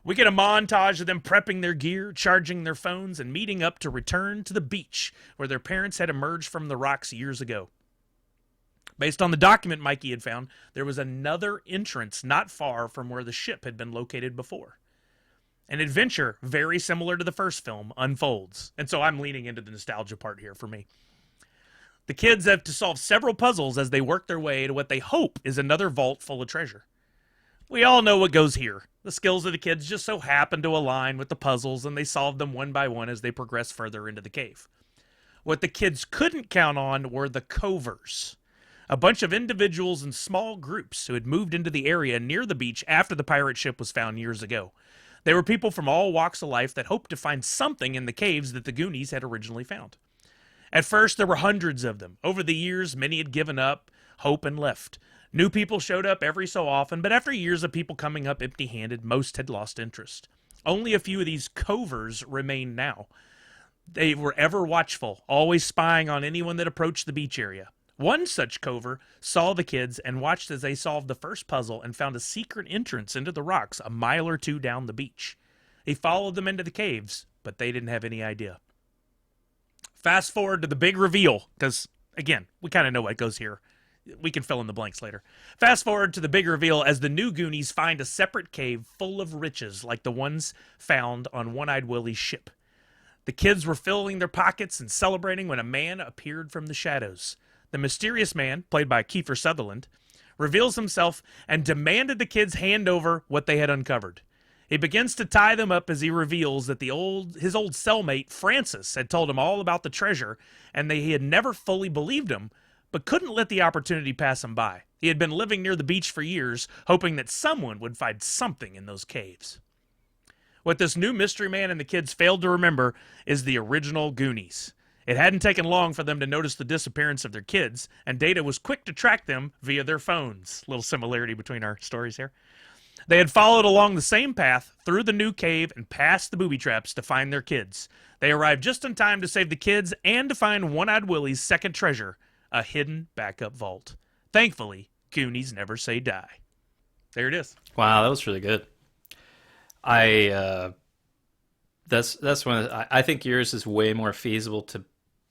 We get a montage of them prepping their gear, charging their phones, and meeting up to return to the beach where their parents had emerged from the rocks years ago. Based on the document Mikey had found, there was another entrance not far from where the ship had been located before. An adventure very similar to the first film unfolds, and so I'm leaning into the nostalgia part here for me. The kids have to solve several puzzles as they work their way to what they hope is another vault full of treasure. We all know what goes here. The skills of the kids just so happen to align with the puzzles, and they solve them one by one as they progress further into the cave. What the kids couldn't count on were the covers, a bunch of individuals in small groups who had moved into the area near the beach after the pirate ship was found years ago. They were people from all walks of life that hoped to find something in the caves that the Goonies had originally found. At first, there were hundreds of them. Over the years, many had given up hope and left. New people showed up every so often, but after years of people coming up empty-handed, most had lost interest. Only a few of these covers remained now. They were ever watchful, always spying on anyone that approached the beach area. One such cover saw the kids and watched as they solved the first puzzle and found a secret entrance into the rocks a mile or two down the beach. He followed them into the caves, but they didn't have any idea. Fast forward to the big reveal, because, again, we kind of know what goes here. We can fill in the blanks later. Fast forward to the big reveal as the new Goonies find a separate cave full of riches like the ones found on One-Eyed Willie's ship. The kids were filling their pockets and celebrating when a man appeared from the shadows. The mysterious man, played by Kiefer Sutherland, reveals himself and demanded the kids hand over what they had uncovered. He begins to tie them up as he reveals that his old cellmate, Francis, had told him all about the treasure and he had never fully believed him, but couldn't let the opportunity pass him by. He had been living near the beach for years, hoping that someone would find something in those caves. What this new mystery man and the kids failed to remember is the original Goonies. It hadn't taken long for them to notice the disappearance of their kids, and Data was quick to track them via their phones. Little similarity between our stories here. They had followed along the same path through the new cave and past the booby traps to find their kids. They arrived just in time to save the kids and to find One-Eyed Willie's second treasure, a hidden backup vault. Thankfully, Goonies never say die. There it is. Wow, that was really good. That's one. I think yours is way more feasible to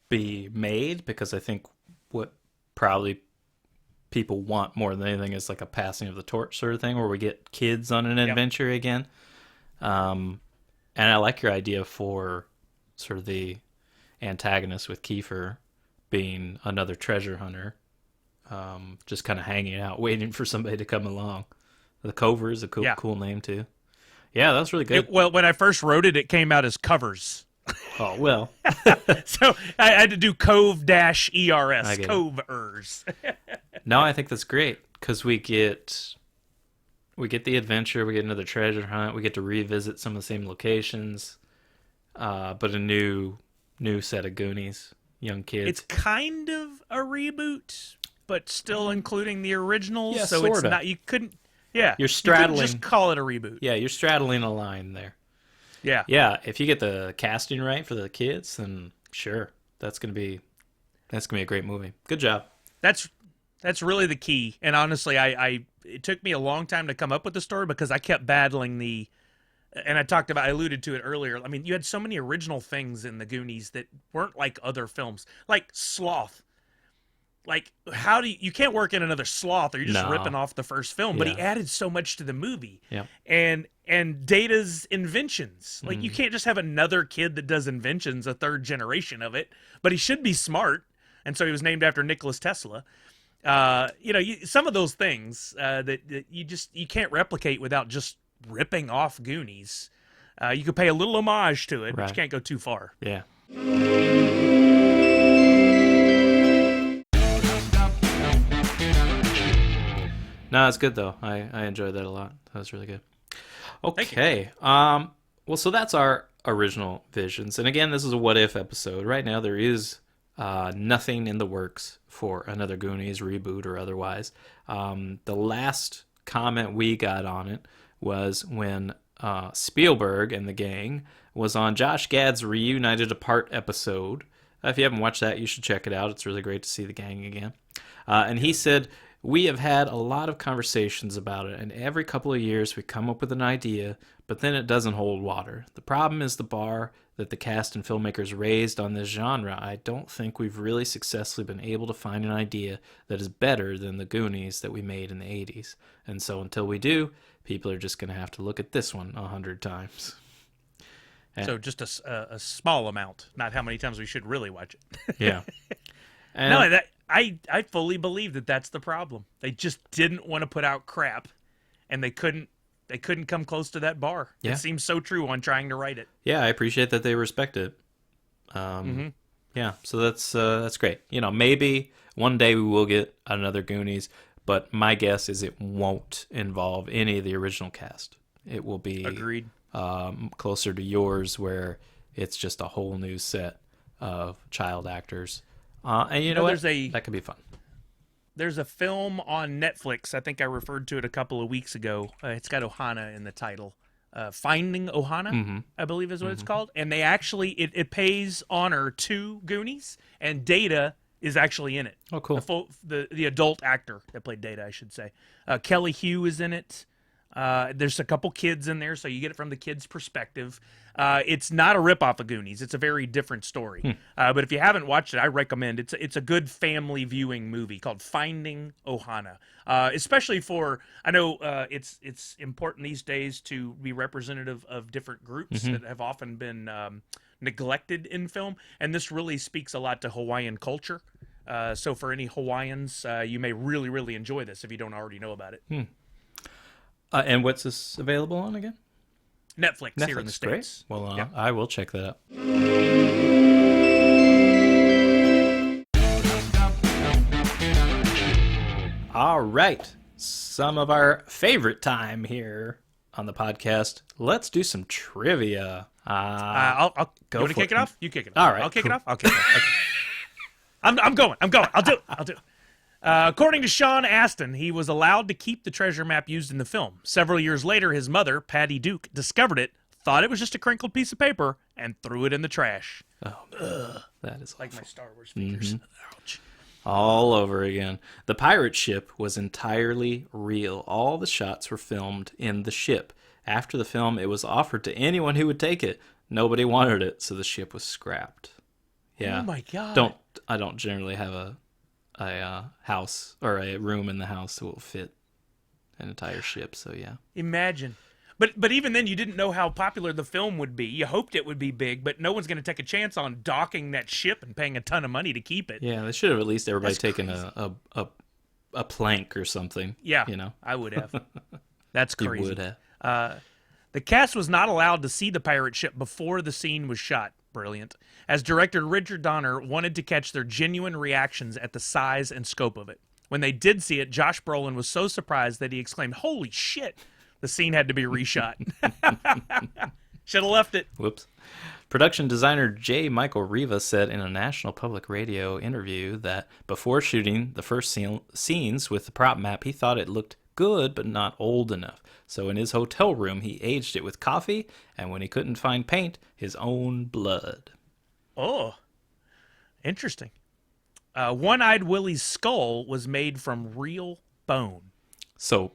be made, because I think what probably people want more than anything is like a passing of the torch sort of thing, where we get kids on an adventure again. And I like your idea for sort of the antagonist with Kiefer being another treasure hunter, just kind of hanging out, waiting for somebody to come along. The Cover is a cool name too. Yeah, that was really good. Well, when I first wrote it, it came out as Covers. Oh, well. So I had to do Cove-ERS, Covers. No, I think that's great, because we get the adventure, we get another treasure hunt, we get to revisit some of the same locations, but a new set of Goonies, young kids. It's kind of a reboot, but still including the originals. Yeah, so sorta. It's not. You couldn't. Yeah, You're straddling. You couldn't just call it a reboot. Yeah, you're straddling a line there. Yeah. Yeah, if you get the casting right for the kids, then sure, that's gonna be a great movie. Good job. That's really the key. And honestly, it took me a long time to come up with the story, because I kept battling and I alluded to it earlier. I mean, you had so many original things in the Goonies that weren't like other films, like Sloth. Like, you can't work in another Sloth, or you're just ripping off the first film. But he added so much to the movie. Yeah. And Data's inventions. Like, you can't just have another kid that does inventions, a third generation of it. But he should be smart, and so he was named after Nikola Tesla. Some of those things that you can't replicate without just ripping off Goonies. You could pay a little homage to it, but you can't go too far. Yeah. No, it's good though. I enjoyed that a lot. That was really good. Okay. Well, so that's our original visions. And again, this is a what if episode. Right now there is nothing in the works for another Goonies reboot or otherwise. The last comment we got on it was when Spielberg and the gang was on Josh Gad's Reunited Apart episode. If you haven't watched that, you should check it out. It's really great to see the gang again. And he said, "We have had a lot of conversations about it, and every couple of years we come up with an idea, but then it doesn't hold water. The problem is the bar that the cast and filmmakers raised on this genre. I don't think we've really successfully been able to find an idea that is better than the Goonies that we made in the 80s. And so until we do, people are just going to have to look at this one 100 times. So just a small amount, not how many times we should really watch it. Yeah. And No, I fully believe that that's the problem. They just didn't want to put out crap, and they couldn't come close to that bar. Yeah. It seems so true on trying to write it. yeah, I appreciate that they respect it. Yeah, so that's great. Maybe one day we will get another Goonies, but my guess is it won't involve any of the original cast. It will be Agreed. Closer to yours, where it's just a whole new set of child actors. And you know what? That could be fun. There's a film on Netflix. I think I referred to it a couple of weeks ago. It's got Ohana in the title. Finding Ohana, I believe is what it's called. And they actually, it pays honor to Goonies, and Data is actually in it. Oh, cool. The adult actor that played Data, I should say. Kelly Hugh is in it. There's a couple kids in there, so you get it from the kids' perspective. It's not a ripoff of Goonies. It's a very different story. But if you haven't watched it, I recommend it. It's a good family viewing movie called Finding Ohana. Especially for, I know it's important these days to be representative of different groups that have often been neglected in film, and this really speaks a lot to Hawaiian culture. So for any Hawaiians, you may really, really enjoy this if you don't already know about it. And what's this available on again? Netflix here in the States. Great. Well, I will check that out. All right. Some of our favorite time here on the podcast. Let's do some trivia. I'll go you want to for kick it off? You kick it off. All right, I'll kick cool. it off. I'll kick it off. Okay. I'm going. I'll do it. According to Sean Astin, he was allowed to keep the treasure map used in the film. Several years later, his mother, Patty Duke, discovered it, thought it was just a crinkled piece of paper, and threw it in the trash. Oh, that is like awful. my Star Wars figures. Ouch. All over again. The pirate ship was entirely real. All the shots were filmed in the ship. After the film, it was offered to anyone who would take it. Nobody wanted it, so the ship was scrapped. Yeah. Oh my God. I don't generally have a house or a room in the house that will fit an entire ship, so yeah. Imagine. But even then, you didn't know how popular the film would be. You hoped it would be big, but no one's going to take a chance on docking that ship and paying a ton of money to keep it. Yeah, they should have at least everybody taken a plank or something. Yeah, I would have. That's crazy. You would have. The cast was not allowed to see the pirate ship before the scene was shot. Brilliant. As director Richard Donner wanted to catch their genuine reactions at the size and scope of it. When they did see it, Josh Brolin was so surprised that he exclaimed, "Holy shit!" The scene had to be reshot. Should have left it. Whoops. Production designer J. Michael Riva said in a National Public Radio interview that before shooting the first scenes with the prop map, he thought it looked good but not old enough. So in his hotel room, he aged it with coffee, and when he couldn't find paint, his own blood. Oh, interesting. One-Eyed Willie's skull was made from real bone. So,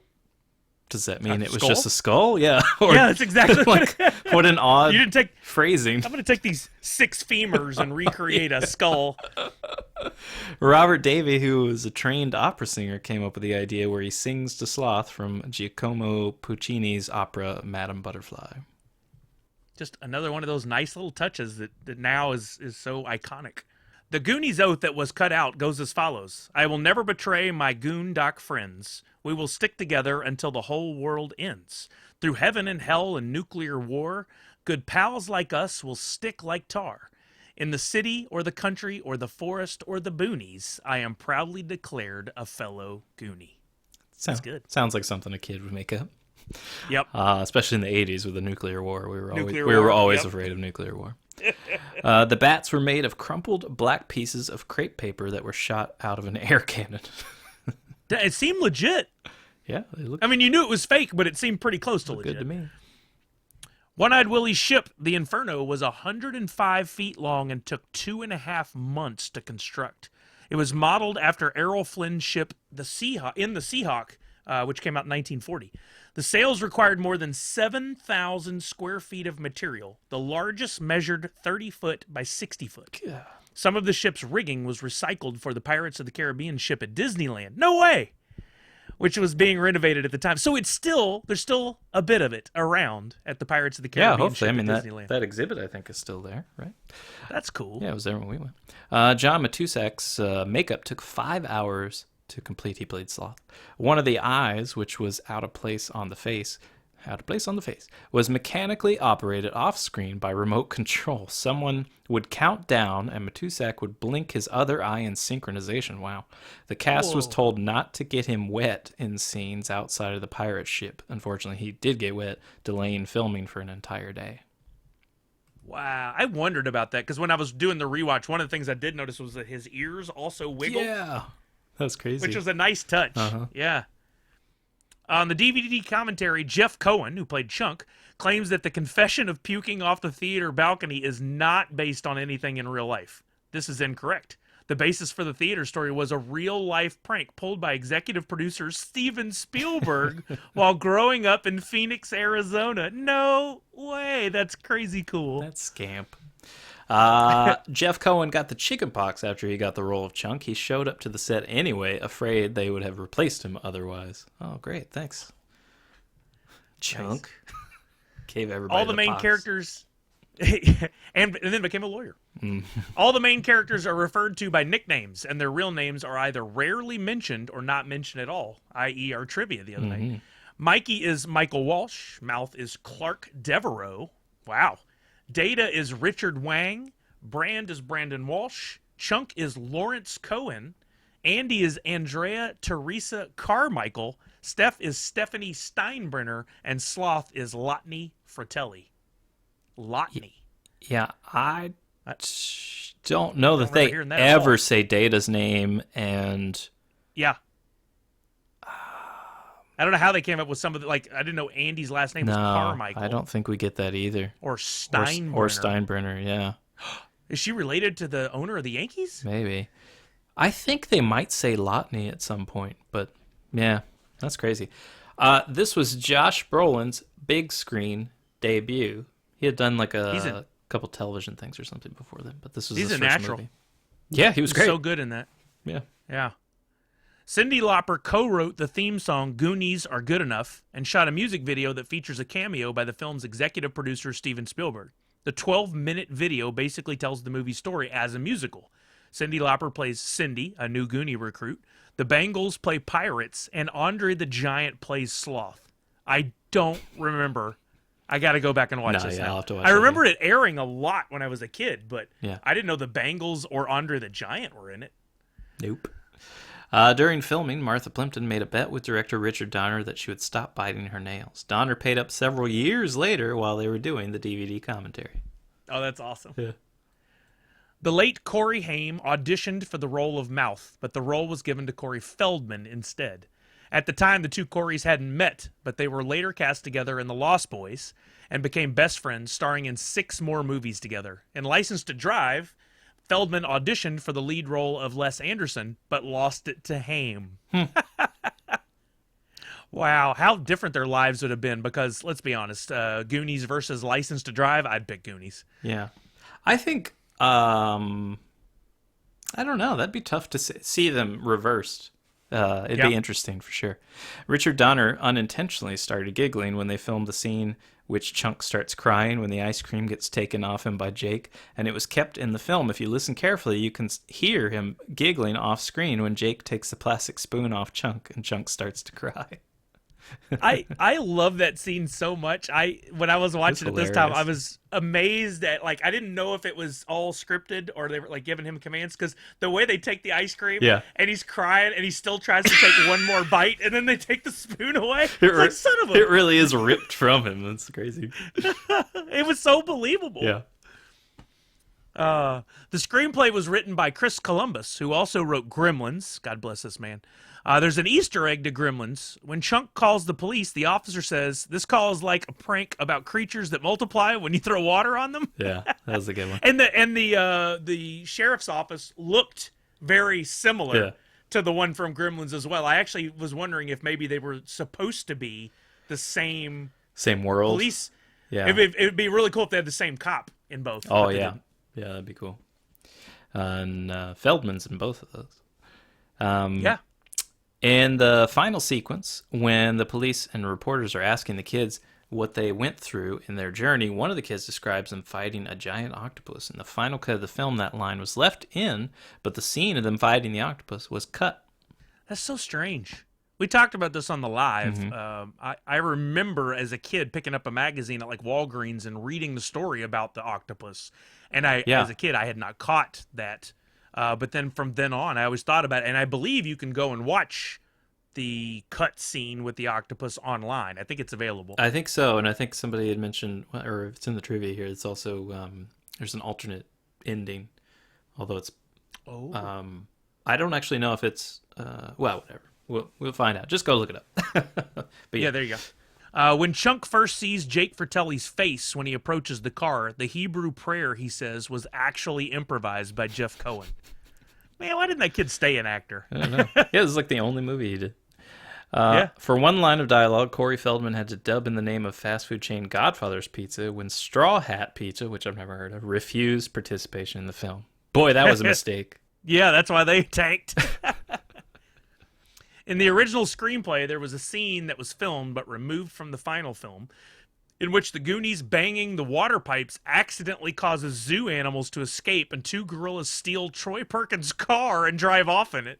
does that mean it was skull? just a skull? Yeah. Yeah, that's exactly like, what an odd you didn't take phrasing. I'm going to take these 6 femurs and recreate a skull. Robert Davey, who was a trained opera singer, came up with the idea where he sings to Sloth from Giacomo Puccini's opera Madame Butterfly. Just another one of those nice little touches that now is so iconic. The Goonies oath that was cut out goes as follows. I will never betray my Goondock friends. We will stick together until the whole world ends. Through heaven and hell and nuclear war, good pals like us will stick like tar. In the city or the country or the forest or the boonies, I am proudly declared a fellow Goonie. That's good. Sounds like something a kid would make up. Yep. Especially in the 80s with the nuclear war. We were always afraid of nuclear war. The bats were made of crumpled black pieces of crepe paper that were shot out of an air cannon. It seemed legit. Yeah. I mean, you knew it was fake, but it seemed pretty close to legit. Good to me. One-Eyed Willie's ship, the Inferno, was 105 feet long and took 2.5 months to construct. It was modeled after Errol Flynn's ship, the Seahawk, which came out in 1940. The sails required more than 7,000 square feet of material. The largest measured 30 foot by 60 foot. Yeah. Some of the ship's rigging was recycled for the Pirates of the Caribbean ship at Disneyland. No way! Which was being renovated at the time. So there's still a bit of it around at the Pirates of the Caribbean hopefully. ship I mean, at Disneyland. that exhibit, I think, is still there, right? That's cool. Yeah, it was there when we went. John Matusak's makeup took 5 hours to complete. He played Sloth. One of the eyes, which was out of place on the face, Had a place on the face. Was mechanically operated off-screen by remote control. Someone would count down, and Matusak would blink his other eye in synchronization. Wow. The cast was told not to get him wet in scenes outside of the pirate ship. Unfortunately, he did get wet, delaying filming for an entire day. Wow. I wondered about that because when I was doing the rewatch, one of the things I did notice was that his ears also wiggled. Yeah. That's crazy. Which was a nice touch. Yeah. On the DVD commentary, Jeff Cohen, who played Chunk, claims that the confession of puking off the theater balcony is not based on anything in real life. This is incorrect. The basis for the theater story was a real-life prank pulled by executive producer Steven Spielberg while growing up in Phoenix, Arizona. No way. That's crazy cool. That's scamp. Jeff Cohen got the chickenpox after he got the role of Chunk. He showed up to the set anyway, afraid they would have replaced him otherwise. Oh, great. Thanks. Chunk. Nice. Gave everybody all the main pox. Characters... and then became a lawyer. All the main characters are referred to by nicknames, and their real names are either rarely mentioned or not mentioned at all, i.e. our trivia the other night. Mikey is Michael Walsh. Mouth is Clark Devereaux. Wow. Data is Richard Wang. Brand is Brandon Walsh. Chunk is Lawrence Cohen. Andy is Andrea Teresa Carmichael. Steph is Stephanie Steinbrenner. And Sloth is Lotney Fratelli. Lotney. Yeah, I don't know that they that ever say Data's name, and yeah, I don't know how they came up with some of the, like, I didn't know Andy's last name was Carmichael. I don't think we get that either. Or Steinbrenner. Or Steinbrenner, yeah. Is she related to the owner of the Yankees? Maybe. I think they might say Lotney at some point, but yeah, that's crazy. This was Josh Brolin's big screen debut. He had done like a couple television things or something before then, but this was his first natural. movie. Yeah, he was great. So good in that. Yeah. Yeah. Cyndi Lauper co-wrote the theme song Goonies Are Good Enough and shot a music video that features a cameo by the film's executive producer Steven Spielberg. The 12-minute video basically tells the movie's story as a musical. Cyndi Lauper plays Cindy, a new Goonie recruit. The Bangles play pirates, and Andre the Giant plays Sloth. I don't remember. I got to go back and watch this. Yeah, I'll have to watch I remember it airing a lot when I was a kid, but yeah. I didn't know the Bangles or Andre the Giant were in it. Nope. During filming, Martha Plimpton made a bet with director Richard Donner that she would stop biting her nails. Donner paid up several years later while they were doing the DVD commentary. Oh, that's awesome. Yeah. The late Corey Haim auditioned for the role of Mouth, but the role was given to Corey Feldman instead. At the time, the two Coreys hadn't met, but they were later cast together in The Lost Boys and became best friends, starring in 6 more movies together. In License to Drive, Feldman auditioned for the lead role of Les Anderson, but lost it to Haim. Wow, how different their lives would have been, because, let's be honest, Goonies versus License to Drive, I'd pick Goonies. Yeah. I think, I don't know, that'd be tough to see them reversed. It'd be interesting for sure. Richard Donner unintentionally started giggling when they filmed the scene which Chunk starts crying when the ice cream gets taken off him by Jake, and it was kept in the film. If you listen carefully, you can hear him giggling off screen when Jake takes the plastic spoon off Chunk and Chunk starts to cry. I love that scene so much. When I was watching it this time, I was amazed at, like, I didn't know if it was all scripted or they were like giving him commands, because the way they take the ice cream, and he's crying and he still tries to take one more bite, and then they take the spoon away. It's like, son of a... It really is ripped from him. That's crazy. It was so believable. Yeah. The screenplay was written by Chris Columbus, who also wrote Gremlins. God bless this man. There's an Easter egg to Gremlins. When Chunk calls the police, the officer says, "This call is like a prank about creatures that multiply when you throw water on them." Yeah, that was a good one. And the sheriff's office looked very similar to the one from Gremlins as well. I actually was wondering if maybe they were supposed to be the same world. Police. Yeah, it'd be really cool if they had the same cop in both. Oh yeah, yeah, that'd be cool. And Feldman's in both of those. Yeah. In the final sequence, when the police and reporters are asking the kids what they went through in their journey, one of the kids describes them fighting a giant octopus. In the final cut of the film, that line was left in, but the scene of them fighting the octopus was cut. That's so strange. We talked about this on the live. I remember as a kid picking up a magazine at like Walgreens and reading the story about the octopus. And as a kid, I had not caught that. But then from then on, I always thought about it. And I believe you can go and watch the cut scene with the octopus online. I think it's available. I think so. And I think somebody had mentioned, or it's in the trivia here, it's also, there's an alternate ending. Although it's, I don't actually know if it's, well, whatever. We'll find out. Just go look it up. But yeah, there you go. When Chunk first sees Jake Fratelli's face when he approaches the car, the Hebrew prayer, he says, was actually improvised by Jeff Cohen. Man, why didn't that kid stay an actor? I don't know. Yeah, this is like the only movie he did. For one line of dialogue, Corey Feldman had to dub in the name of fast food chain Godfather's Pizza when Straw Hat Pizza, which I've never heard of, refused participation in the film. Boy, that was a mistake. Yeah, that's why they tanked. In the original screenplay, there was a scene that was filmed but removed from the final film in which the Goonies banging the water pipes accidentally causes zoo animals to escape and two gorillas steal Troy Perkins' car and drive off in it.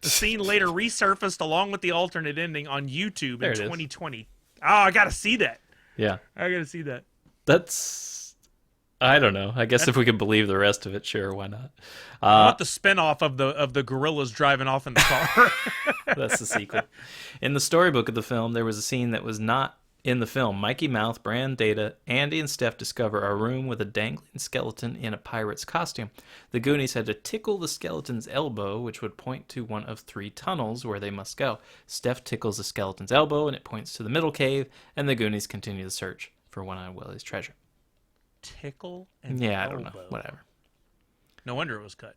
The scene later resurfaced along with the alternate ending on YouTube in 2020. Oh, I got to see that. Yeah. I got to see that. That's, I don't know. I guess if we could believe the rest of it, sure, why not? I want the spinoff of the gorillas driving off in the car. That's the sequel. In the storybook of the film, there was a scene that was not in the film. Mikey Mouth, Brand, Data, Andy, and Steph discover a room with a dangling skeleton in a pirate's costume. The Goonies had to tickle the skeleton's elbow, which would point to one of 3 tunnels where they must go. Steph tickles the skeleton's elbow, and it points to the middle cave, and the Goonies continue the search for One-Eyed Willie's treasure. Tickle and Yeah, elbow. I don't know. Whatever. No wonder it was cut.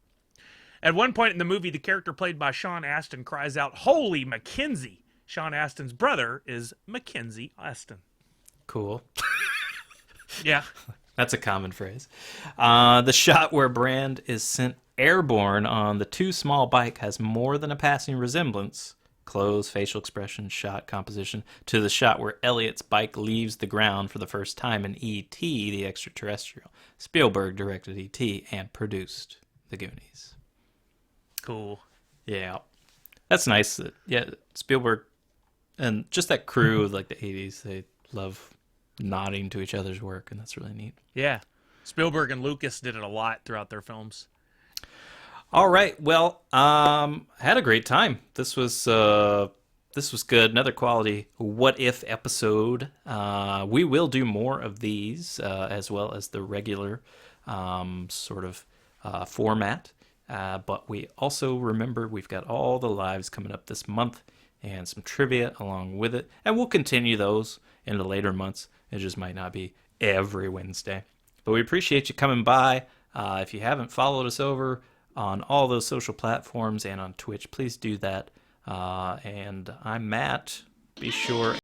At one point in the movie, the character played by Sean Astin cries out, "Holy Mackenzie!" Sean Astin's brother is Mackenzie Astin. Cool. Yeah. That's a common phrase. The shot where Brand is sent airborne on the Too Small bike has more than a passing resemblance, clothes, facial expression, shot composition, to the shot where Elliot's bike leaves the ground for the first time in E.T., the extraterrestrial. Spielberg directed E.T. and produced The Goonies. Cool. Yeah. That's nice. Spielberg and just that crew of like the 80s, they love nodding to each other's work, and that's really neat. Yeah. Spielberg and Lucas did it a lot throughout their films. All right. Well, had a great time. This was good. Another quality What If episode. We will do more of these as well as the regular sort of format. But we also remember we've got all the lives coming up this month and some trivia along with it. And we'll continue those in the later months. It just might not be every Wednesday. But we appreciate you coming by. If you haven't followed us over on all those social platforms and on Twitch, please do that. And I'm Matt. Be sure